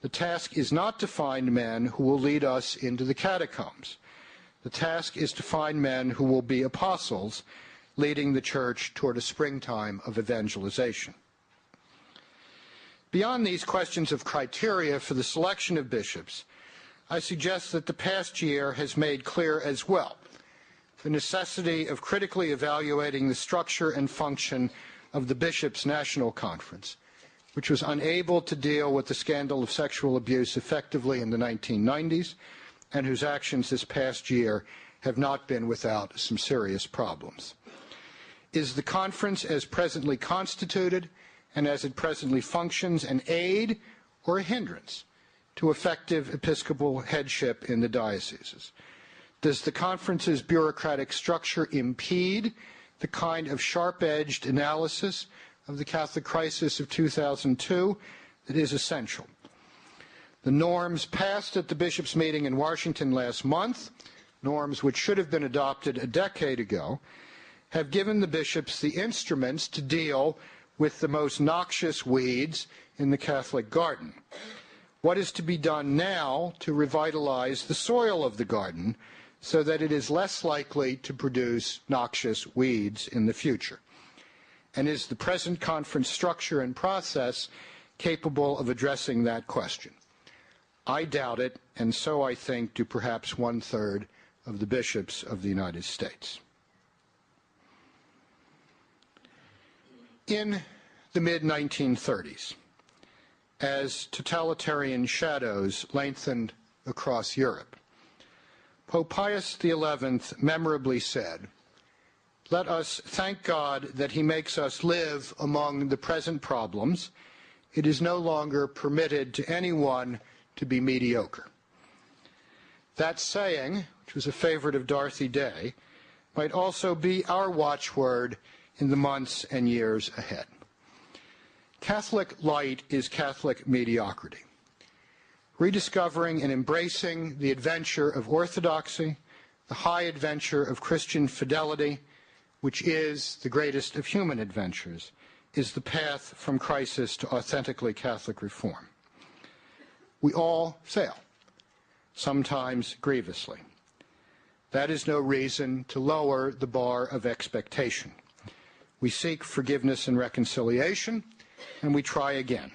The task is not to find men who will lead us into the catacombs. The task is to find men who will be apostles, leading the church toward a springtime of evangelization. Beyond these questions of criteria for the selection of bishops, I suggest that the past year has made clear as well the necessity of critically evaluating the structure and function of the Bishops' National Conference, which was unable to deal with the scandal of sexual abuse effectively in the 1990s, and whose actions this past year have not been without some serious problems. Is the conference as presently constituted and as it presently functions an aid or a hindrance to effective episcopal headship in the dioceses? Does the conference's bureaucratic structure impede the kind of sharp-edged analysis of the Catholic crisis of 2002 that is essential? The norms passed at the bishops' meeting in Washington last month, norms which should have been adopted a decade ago, have given the bishops the instruments to deal with the most noxious weeds in the Catholic garden. What is to be done now to revitalize the soil of the garden so that it is less likely to produce noxious weeds in the future? And is the present conference structure and process capable of addressing that question? I doubt it, and so I think do perhaps 1/3 of the bishops of the United States. In the mid-1930s, as totalitarian shadows lengthened across Europe, Pope Pius XI memorably said, "Let us thank God that he makes us live among the present problems. It is no longer permitted to anyone to be mediocre." That saying, which was a favorite of Dorothy Day, might also be our watchword in the months and years ahead. Catholic light is Catholic mediocrity. Rediscovering and embracing the adventure of orthodoxy, the high adventure of Christian fidelity, which is the greatest of human adventures, is the path from crisis to authentically Catholic reform. We all fail, sometimes grievously. That is no reason to lower the bar of expectation. We seek forgiveness and reconciliation, and we try again.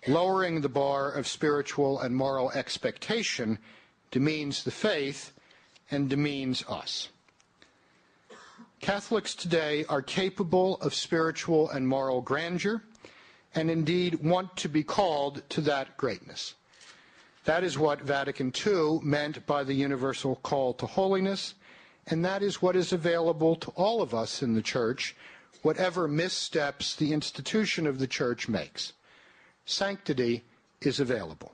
Lowering the bar of spiritual and moral expectation demeans the faith and demeans us. Catholics today are capable of spiritual and moral grandeur, and indeed want to be called to that greatness. That is what Vatican II meant by the universal call to holiness, and that is what is available to all of us in the Church, whatever missteps the institution of the Church makes. Sanctity is available,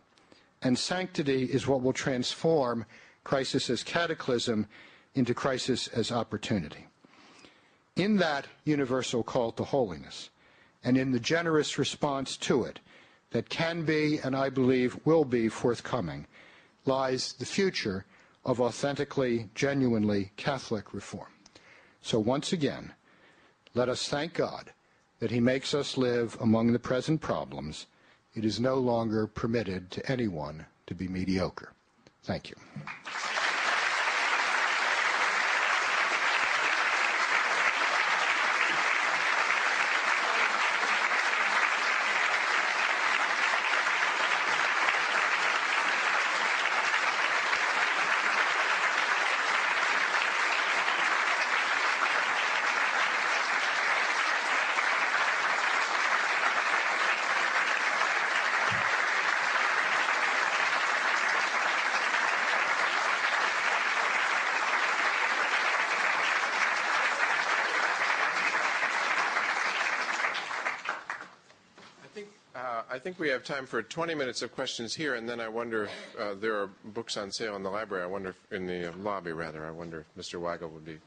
and sanctity is what will transform crisis as cataclysm into crisis as opportunity. In that universal call to holiness, and in the generous response to it that can be, and I believe will be, forthcoming, lies the future of authentically, genuinely Catholic reform. So once again, let us thank God that he makes us live among the present problems. It is no longer permitted to anyone to be mediocre. Thank you. I think we have time for 20 minutes of questions here, and then I wonder if there are books on sale in the library. I wonder if, in the lobby, rather. I wonder if Mr. Weigel would be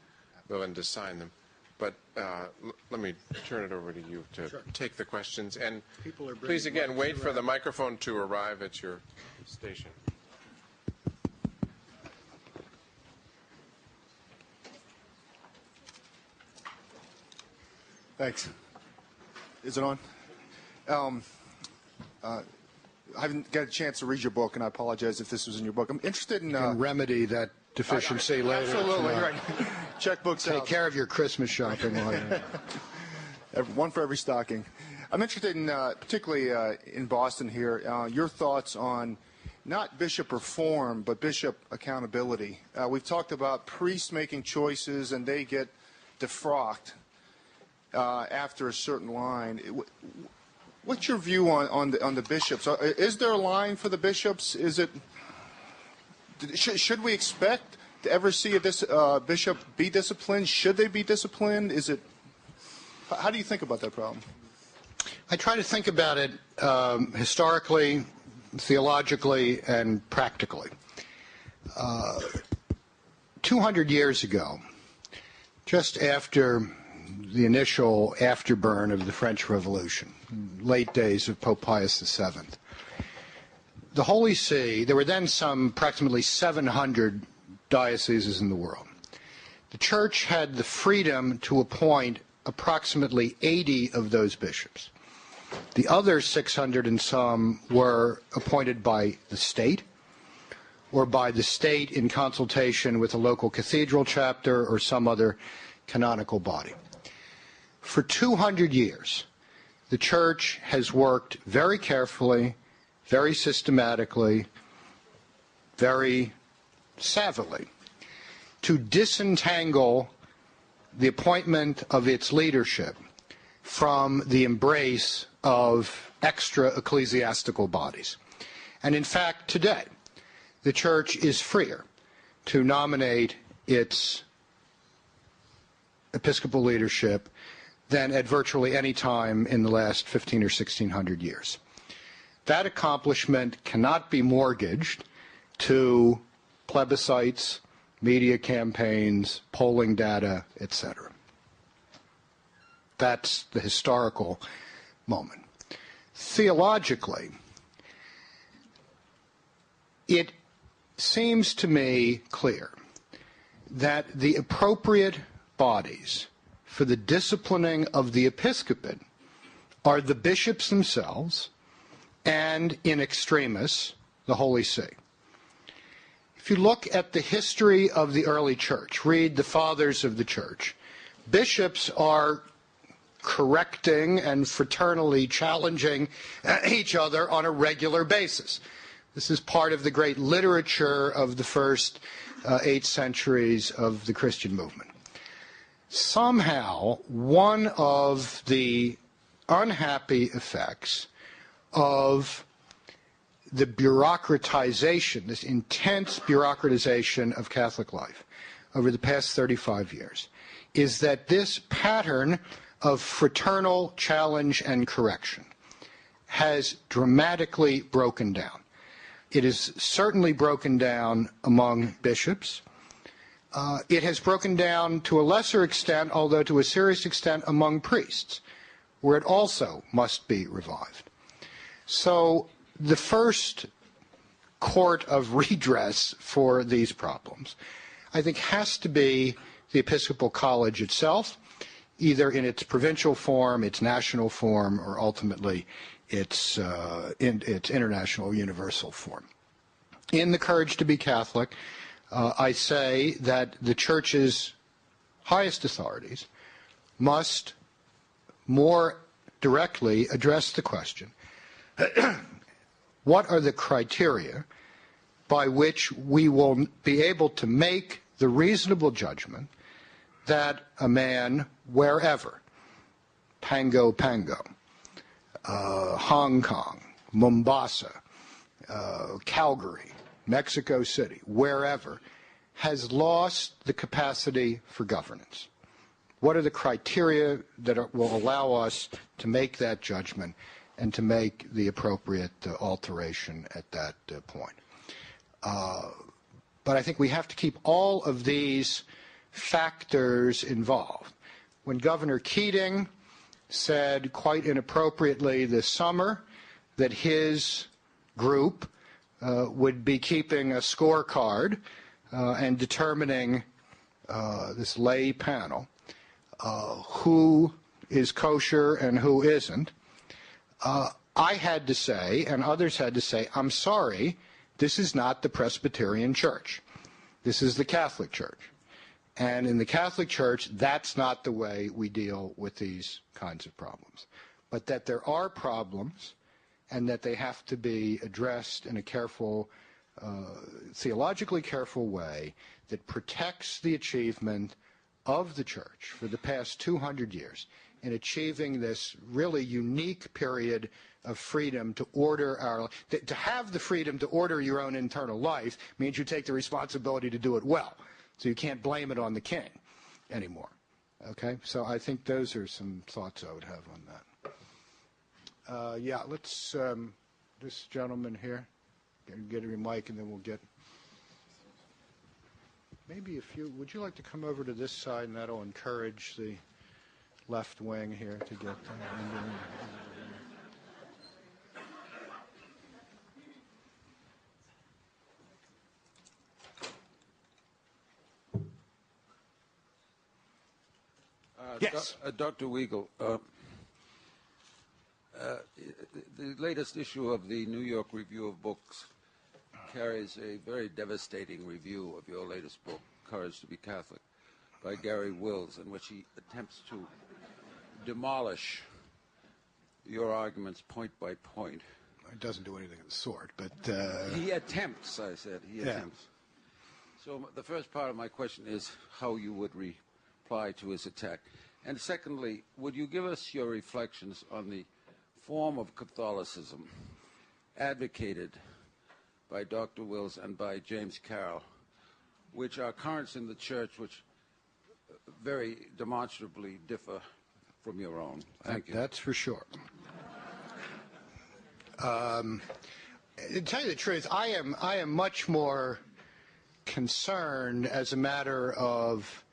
willing to sign them. But let me turn it over to you to take the questions. And please, again, wait for the microphone to arrive at your station. Thanks. Is it on? I haven't got a chance to read your book, and I apologize if this was in your book. I'm interested in... remedy that deficiency later. Absolutely, right. Checkbooks Take out. care of your Christmas shopping while you're One for every stocking. I'm interested in, particularly in Boston here, your thoughts on not bishop reform, but bishop accountability. We've talked about priests making choices and they get defrocked after a certain line. What's your view on the bishops? Is there a line for the bishops? Should we expect to ever see a bishop be disciplined? Should they be disciplined? How do you think about that problem? I try to think about it historically, theologically, and practically. 200 years ago, just after the initial afterburn of the French Revolution, late days of Pope Pius VII, the Holy See, there were then some approximately 700 dioceses in the world. The Church had the freedom to appoint approximately 80 of those bishops. The other 600 and some were appointed by the state, or by the state in consultation with a local cathedral chapter or some other canonical body. For 200 years, the Church has worked very carefully, very systematically, very savvily to disentangle the appointment of its leadership from the embrace of extra ecclesiastical bodies. And in fact, today, the Church is freer to nominate its episcopal leadership than at virtually any time in the last 15 or 1600 years. That accomplishment cannot be mortgaged to plebiscites, media campaigns, polling data, etc. That's the historical moment. Theologically, it seems to me clear that the appropriate bodies for the disciplining of the episcopate are the bishops themselves and, in extremis, the Holy See. If you look at the history of the early Church, read the Fathers of the Church, bishops are correcting and fraternally challenging each other on a regular basis. This is part of the great literature of the first 8 centuries of the Christian movement. Somehow, one of the unhappy effects of the bureaucratization, this intense bureaucratization of Catholic life over the past 35 years, is that this pattern of fraternal challenge and correction has dramatically broken down. It is certainly broken down among bishops. It has broken down to a lesser extent, although to a serious extent, among priests, where it also must be revived. So the first court of redress for these problems, I think, has to be the Episcopal College itself, either in its provincial form, its national form, or ultimately its international universal form. In the Courage to be Catholic, I say that the Church's highest authorities must more directly address the question, what are the criteria by which we will be able to make the reasonable judgment that a man wherever, Pango, Hong Kong, Mombasa, Calgary, Mexico City, wherever, has lost the capacity for governance? What are the criteria that will allow us to make that judgment and to make the appropriate alteration at that point? But I think we have to keep all of these factors involved. When Governor Keating said quite inappropriately this summer that his group would be keeping a scorecard and determining this lay panel who is kosher and who isn't, I had to say, and others had to say, I'm sorry, this is not the Presbyterian Church. This is the Catholic Church. And in the Catholic Church, that's not the way we deal with these kinds of problems. But that there are problems and that they have to be addressed in a careful, theologically careful way that protects the achievement of the Church for the past 200 years in achieving this really unique period of freedom to order our, to have the freedom to order your own internal life means you take the responsibility to do it well. So you can't blame it on the king anymore. Okay? So I think those are some thoughts I would have on that. Yeah, let's, this gentleman here, get a mic and then we'll get, maybe a few, would you like to come over to this side and that'll encourage the left wing here to get Yes. Dr. Weigel, the latest issue of the New York Review of Books carries a very devastating review of your latest book, Courage to be Catholic, by Gary Wills, in which he attempts to demolish your arguments point by point. It doesn't do anything of the sort, but... He attempts, I said. He attempts. So the first part of my question is how you would reply to his attack. And secondly, would you give us your reflections on the form of Catholicism advocated by Dr. Wills and by James Carroll, which are currents in the Church which very demonstrably differ from your own? Thank you. That's for sure. To tell you the truth, I am much more concerned as a matter of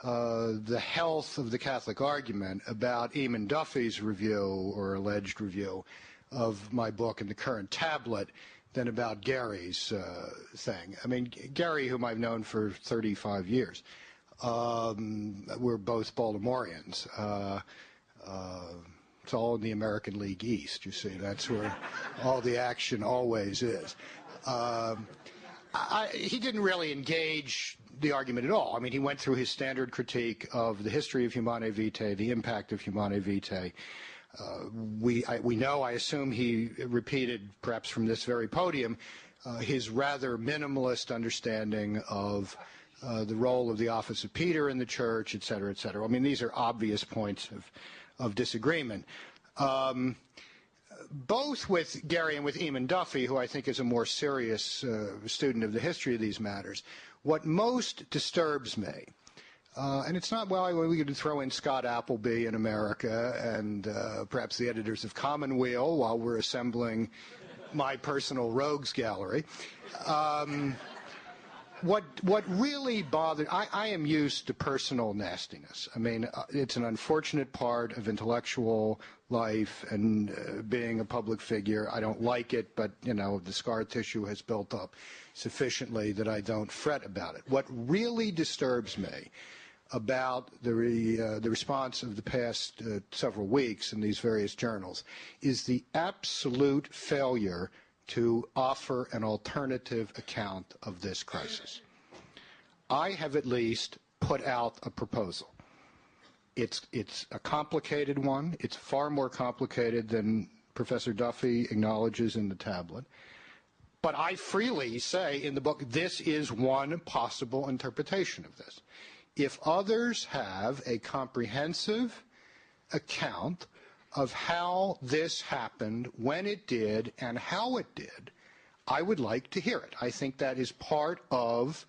the health of the Catholic argument about Eamon Duffy's review or alleged review of my book in the current tablet than about Gary's thing. I mean, Gary, whom I've known for 35 years, we're both Baltimoreans. It's all in the American League East, you see. That's where all the action always is. He didn't really engage the argument at all. I mean, he went through his standard critique of the history of Humanae Vitae, the impact of Humanae Vitae. We know, I assume he repeated, perhaps from this very podium, his rather minimalist understanding of the role of the office of Peter in the Church, et cetera, et cetera. I mean, these are obvious points of disagreement. Both with Gary and with Eamon Duffy, who I think is a more serious student of the history of these matters, what most disturbs me, and it's not, well, we could throw in Scott Appleby in America and perhaps the editors of Commonweal while we're assembling my personal rogues gallery. What really bothered, I am used to personal nastiness. I mean, it's an unfortunate part of intellectual life and being a public figure. I don't like it, but, you know, the scar tissue has built up sufficiently that I don't fret about it. What really disturbs me about the response of the past several weeks in these various journals is the absolute failure to offer an alternative account of this crisis. I have at least put out a proposal. It's a complicated one. It's far more complicated than Professor Duffy acknowledges in the tablet. But I freely say in the book, this is one possible interpretation of this. If others have a comprehensive account of how this happened, when it did, and how it did, I would like to hear it. I think that is part of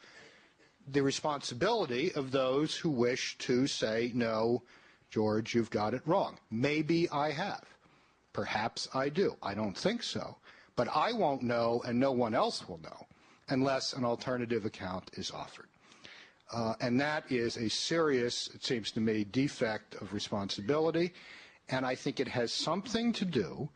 the responsibility of those who wish to say, no, George, you've got it wrong. Maybe I have. Perhaps I do. I don't think so. But I won't know, and no one else will know, unless an alternative account is offered. And that is a serious, it seems to me, defect of responsibility. And I think it has something to do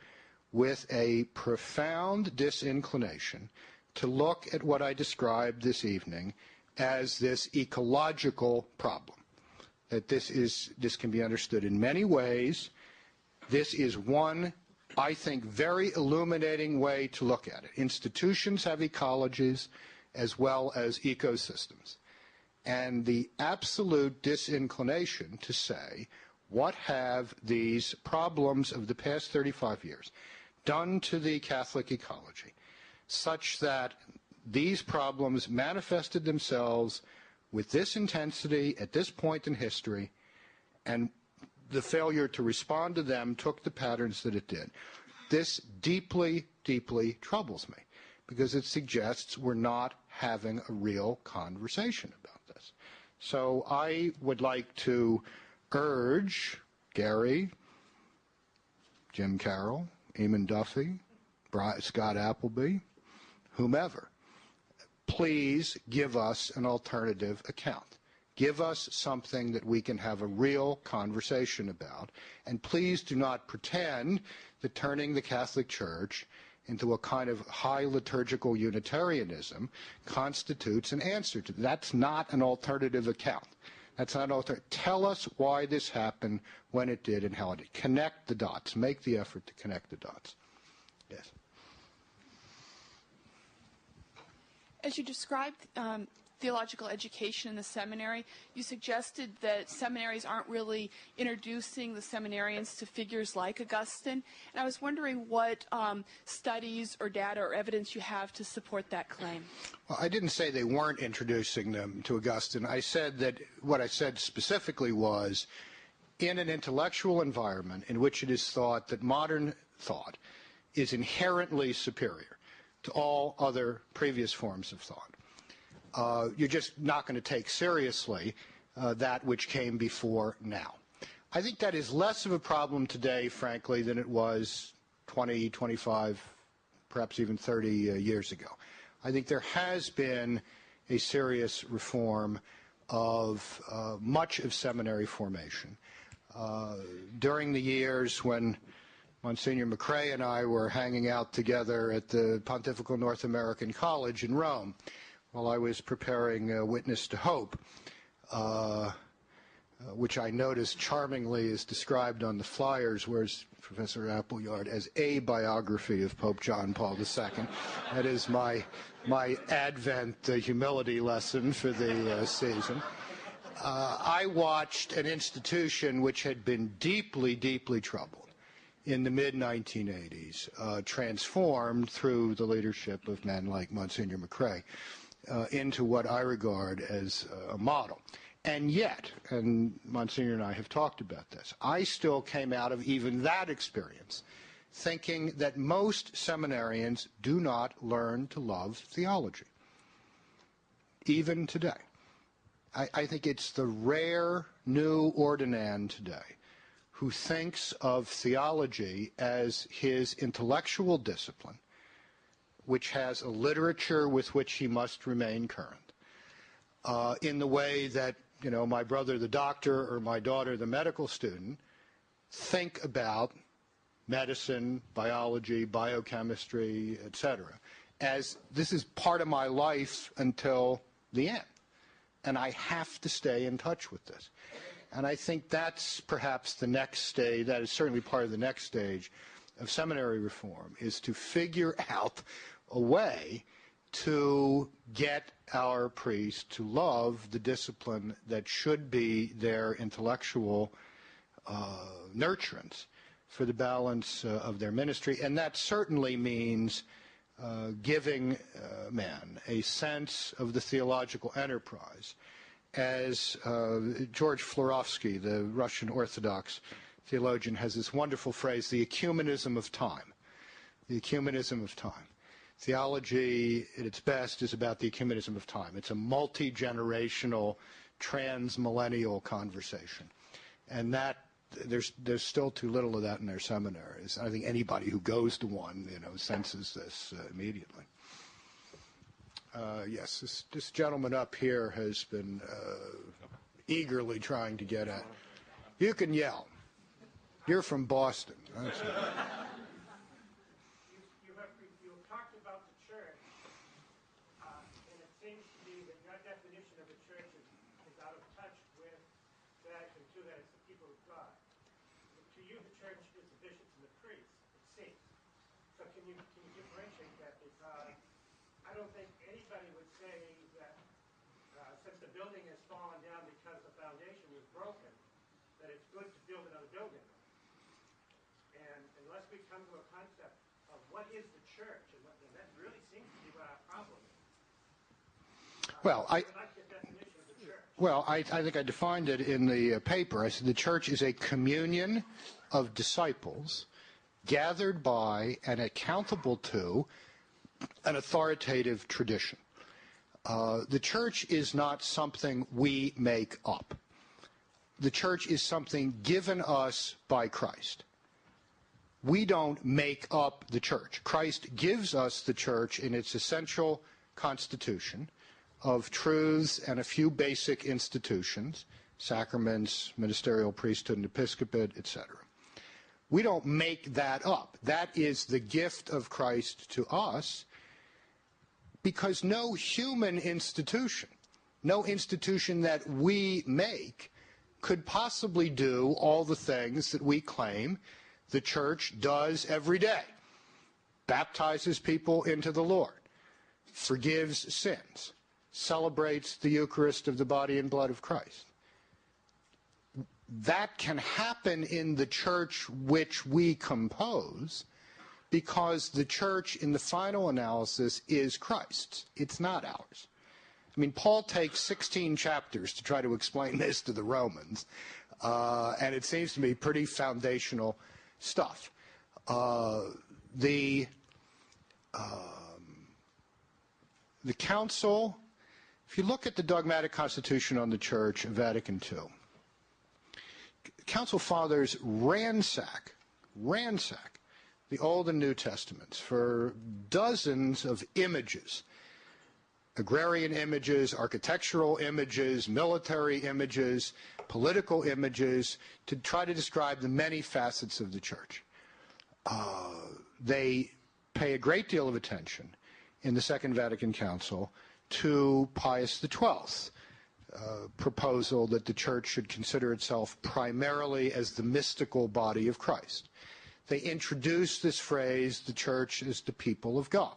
with a profound disinclination to look at what I described this evening as this ecological problem. That this can be understood in many ways. This is one, I think, very illuminating way to look at it. Institutions have ecologies, as well as ecosystems. And the absolute disinclination to say, what have these problems of the past 35 years done to the Catholic ecology, such that these problems manifested themselves with this intensity at this point in history, and the failure to respond to them took the patterns that it did. This deeply, deeply troubles me, because it suggests we're not having a real conversation about this. So I would like to urge Gary, Jim Carroll, Eamon Duffy, Scott Appleby, whomever, please give us an alternative account. Give us something that we can have a real conversation about. And please do not pretend that turning the Catholic Church into a kind of high liturgical Unitarianism constitutes an answer to that. That's not an alternative account. That's not an alternative. Tell us why this happened, when it did, and how it did. Connect the dots. Make the effort to connect the dots. Yes. As you described theological education in the seminary, you suggested that seminaries aren't really introducing the seminarians to figures like Augustine. And I was wondering what studies or data or evidence you have to support that claim. Well, I didn't say they weren't introducing them to Augustine. I said that what I said specifically was, in an intellectual environment in which it is thought that modern thought is inherently superior to all other previous forms of thought, you're just not going to take seriously that which came before now. I think that is less of a problem today, frankly, than it was 20, 25, perhaps even 30 years ago. I think there has been a serious reform of much of seminary formation. During the years when Monsignor McCrae and I were hanging out together at the Pontifical North American College in Rome, while I was preparing Witness to Hope, which I noticed charmingly is described on the flyers, whereas Professor Appleyard, as a biography of Pope John Paul II. That is my Advent humility lesson for the season. I watched an institution which had been deeply, deeply troubled in the mid-1980s, transformed through the leadership of men like Monsignor McCrae, into what I regard as a model. And yet, and Monsignor and I have talked about this, I still came out of even that experience thinking that most seminarians do not learn to love theology, even today. I think it's the rare new ordinand today who thinks of theology as his intellectual discipline, which has a literature with which he must remain current, in the way that, you know, my brother the doctor or my daughter the medical student think about medicine, biology, biochemistry, etc., as this is part of my life until the end, and I have to stay in touch with this. And I think that's perhaps the next stage, that is certainly part of the next stage of seminary reform, is to figure out a way to get our priests to love the discipline that should be their intellectual nurturance for the balance of their ministry. And that certainly means giving men a sense of the theological enterprise. As George Florovsky, the Russian Orthodox theologian, has this wonderful phrase, the ecumenism of time. The ecumenism of time. Theology, at its best, is about the ecumenism of time. It's a multi-generational, trans-millennial conversation. And that, there's still too little of that in their seminaries. I think anybody who goes to one, you know, senses this immediately. Yes, this gentleman up here has been eagerly trying to get at. You can yell. You're from Boston. That's it. You talked about the church, and it seems to me that your definition of the church is out of touch with Vatican II, that it's the people of God. To you, the church is the bishops and the priests, it seems. So can you differentiate that? Because I don't think anybody would say building has fallen down because the foundation was broken, that it's good to build another building. And unless we come to a concept of what is the church, and that really seems to be what our problem is. Well, I would like the definition of the church. Well, I think I defined it in the paper. I said the church is a communion of disciples gathered by and accountable to an authoritative tradition. The church is not something we make up. The church is something given us by Christ. We don't make up the church. Christ gives us the church in its essential constitution of truths and a few basic institutions, sacraments, ministerial priesthood and episcopate, etc. We don't make that up. That is the gift of Christ to us, because no human institution, no institution that we make, could possibly do all the things that we claim the church does every day. Baptizes people into the Lord, forgives sins, celebrates the Eucharist of the body and blood of Christ. That can happen in the church which we compose, because the church, in the final analysis, is Christ's. It's not ours. I mean, Paul takes 16 chapters to try to explain this to the Romans, and it seems to me pretty foundational stuff. The Council, if you look at the dogmatic constitution on the Church of Vatican II, Council Fathers ransack the Old and New Testaments for dozens of images, agrarian images, architectural images, military images, political images, to try to describe the many facets of the Church. They pay a great deal of attention in the Second Vatican Council to Pius XII's proposal that the Church should consider itself primarily as the mystical body of Christ. They introduce this phrase, the Church is the people of God.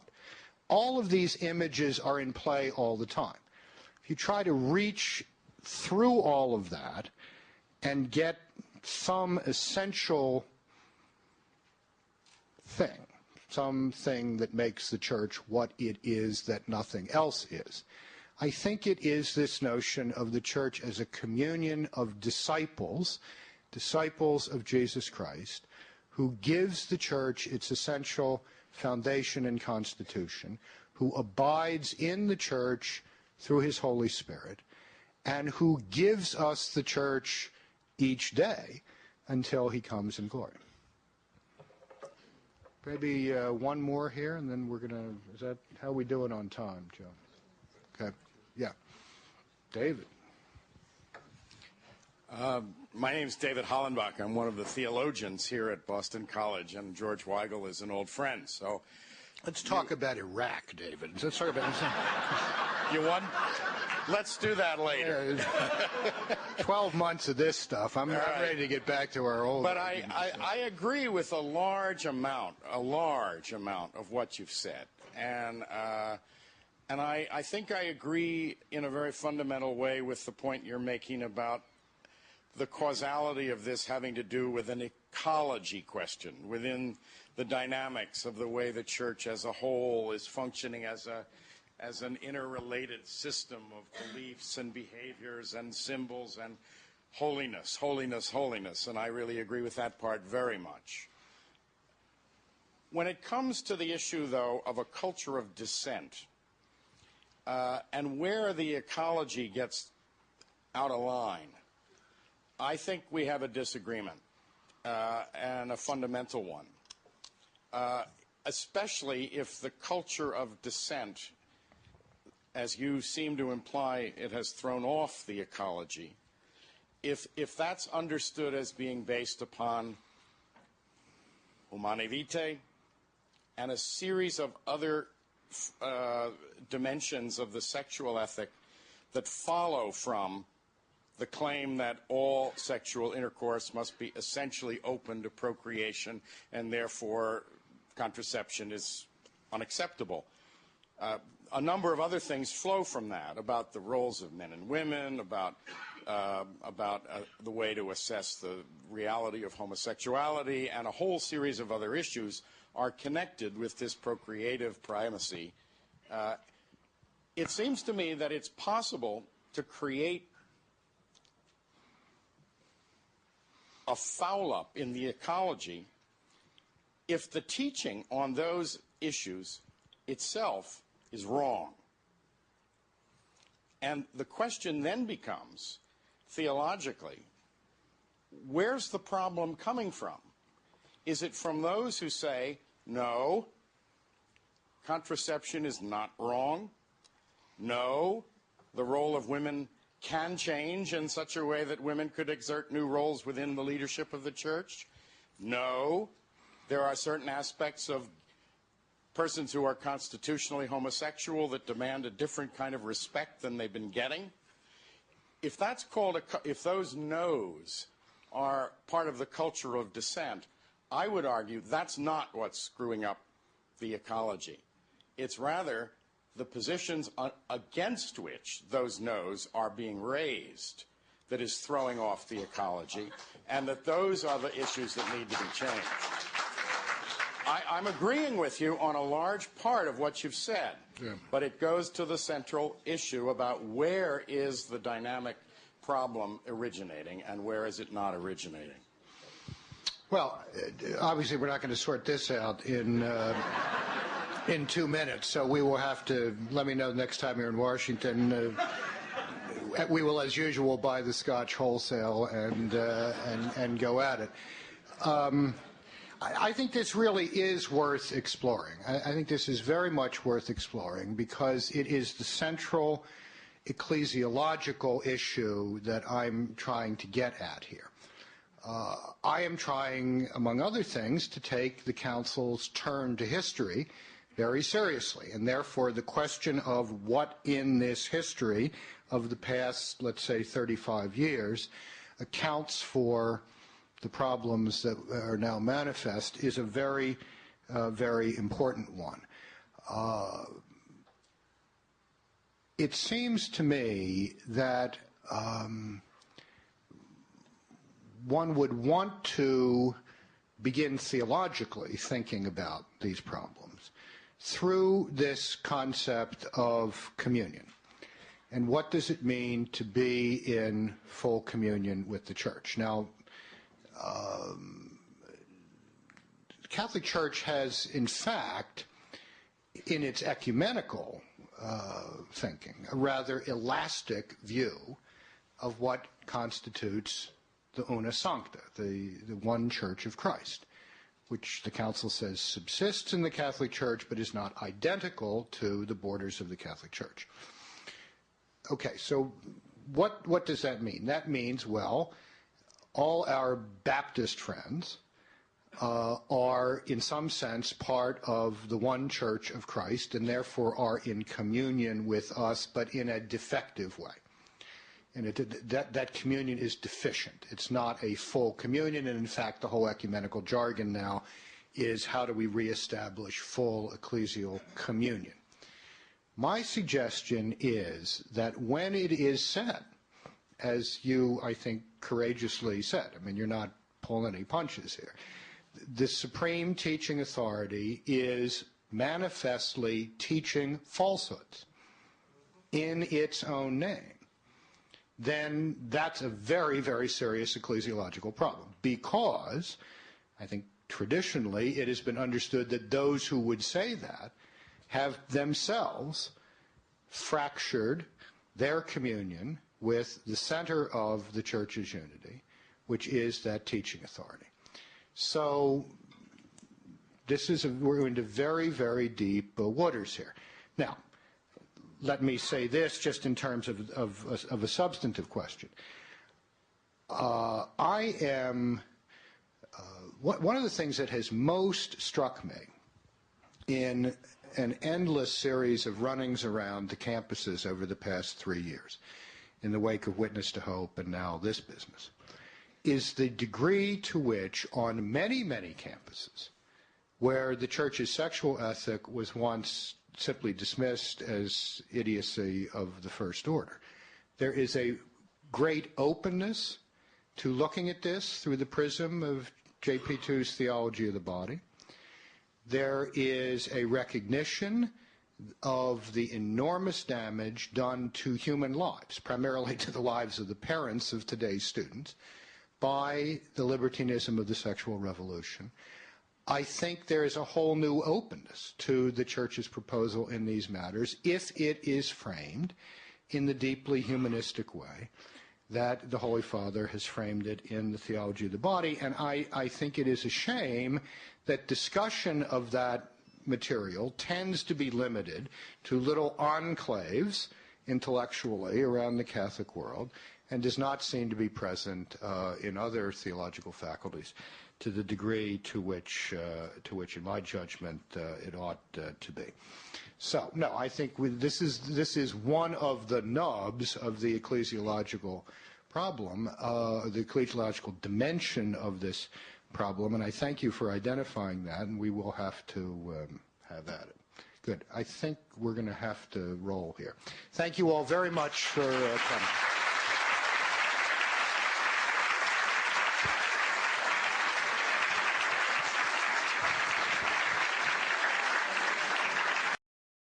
All of these images are in play all the time. If you try to reach through all of that and get some essential thing, something that makes the Church what it is that nothing else is, I think it is this notion of the Church as a communion of disciples, disciples of Jesus Christ, who gives the Church its essential foundation and constitution, who abides in the Church through his Holy Spirit, and who gives us the Church each day until he comes in glory. Maybe one more here, and then we're going to, is that how we do it on time, Joe? Okay, yeah. David. My name's David Hollenbach. I'm one of the theologians here at Boston College, and George Weigel is an old friend. So, let's talk about Iraq, David. Let's talk about you won? Let's do that later. 12 months of this stuff. I'm ready to get back to our old. But I agree with a large amount of what you've said, and I think I agree in a very fundamental way with the point you're making about the causality of this having to do with an ecology question within the dynamics of the way the Church as a whole is functioning as an interrelated system of beliefs and behaviors and symbols and holiness, holiness, holiness. And I really agree with that part very much. When it comes to the issue, though, of a culture of dissent, and where the ecology gets out of line, I think we have a disagreement, and a fundamental one, especially if the culture of dissent, as you seem to imply, it has thrown off the ecology. If that's understood as being based upon humane vitae and a series of other dimensions of the sexual ethic that follow from the claim that all sexual intercourse must be essentially open to procreation and therefore contraception is unacceptable. a number of other things flow from that, about the roles of men and women, about the way to assess the reality of homosexuality, and a whole series of other issues are connected with this procreative primacy. It seems to me that it's possible to create a foul-up in the ecology if the teaching on those issues itself is wrong. And the question then becomes, theologically, where's the problem coming from? Is it from those who say, no, contraception is not wrong? No, the role of women can change in such a way that women could exert new roles within the leadership of the church? No, there are certain aspects of persons who are constitutionally homosexual that demand a different kind of respect than they've been getting. If that's called if those no's are part of the culture of dissent, I would argue that's not what's screwing up the ecology. It's rather the positions against which those no's are being raised that is throwing off the ecology, and that those are the issues that need to be changed. I'm agreeing with you on a large part of what you've said, but it goes to the central issue about where is the dynamic problem originating and where is it not originating. Well, obviously we're not going to sort this out in 2 minutes, so we will have to, let me know the next time you're in Washington. We will, as usual, buy the scotch wholesale and go at it. I think this really is worth exploring. I think this is very much worth exploring because it is the central ecclesiological issue that I'm trying to get at here. I am trying, among other things, to take the Council's turn to history very seriously, and therefore the question of what in this history of the past, let's say, 35 years accounts for the problems that are now manifest is a very, very important one. It seems to me that one would want to begin theologically thinking about these problems through this concept of communion. And what does it mean to be in full communion with the Church? Now, the Catholic Church has, in fact, in its ecumenical thinking, a rather elastic view of what constitutes the una sancta, the one Church of Christ, which the Council says subsists in the Catholic Church but is not identical to the borders of the Catholic Church. Okay, so what does that mean? That means, well, all our Baptist friends are, in some sense, part of the one Church of Christ and therefore are in communion with us, but in a defective way. And that communion is deficient. It's not a full communion, and in fact, the whole ecumenical jargon now is how do we reestablish full ecclesial communion. My suggestion is that when it is said, as you, I think, courageously said, I mean, you're not pulling any punches here, the supreme teaching authority is manifestly teaching falsehoods in its own name, then that's a very, very serious ecclesiological problem, because I think traditionally it has been understood that those who would say that have themselves fractured their communion with the center of the Church's unity, which is that teaching authority. So this is we're into very, very deep waters here. Now, let me say this just in terms of a substantive question. I am one of the things that has most struck me in an endless series of runnings around the campuses over the past 3 years, in the wake of Witness to Hope and now this business, is the degree to which on many, many campuses where the Church's sexual ethic was once simply dismissed as idiocy of the first order. There is a great openness to looking at this through the prism of JP2's theology of the body. There is a recognition of the enormous damage done to human lives, primarily to the lives of the parents of today's students, by the libertinism of the sexual revolution. I think there is a whole new openness to the Church's proposal in these matters if it is framed in the deeply humanistic way that the Holy Father has framed it in the theology of the body. And I think it is a shame that discussion of that material tends to be limited to little enclaves intellectually around the Catholic world and does not seem to be present in other theological faculties to the degree to which in my judgment, it ought to be. So, no, I think this is one of the nubs of the ecclesiological problem, the ecclesiological dimension of this problem, and I thank you for identifying that, and we will have to have at it. Good. I think we're going to have to roll here. Thank you all very much for coming.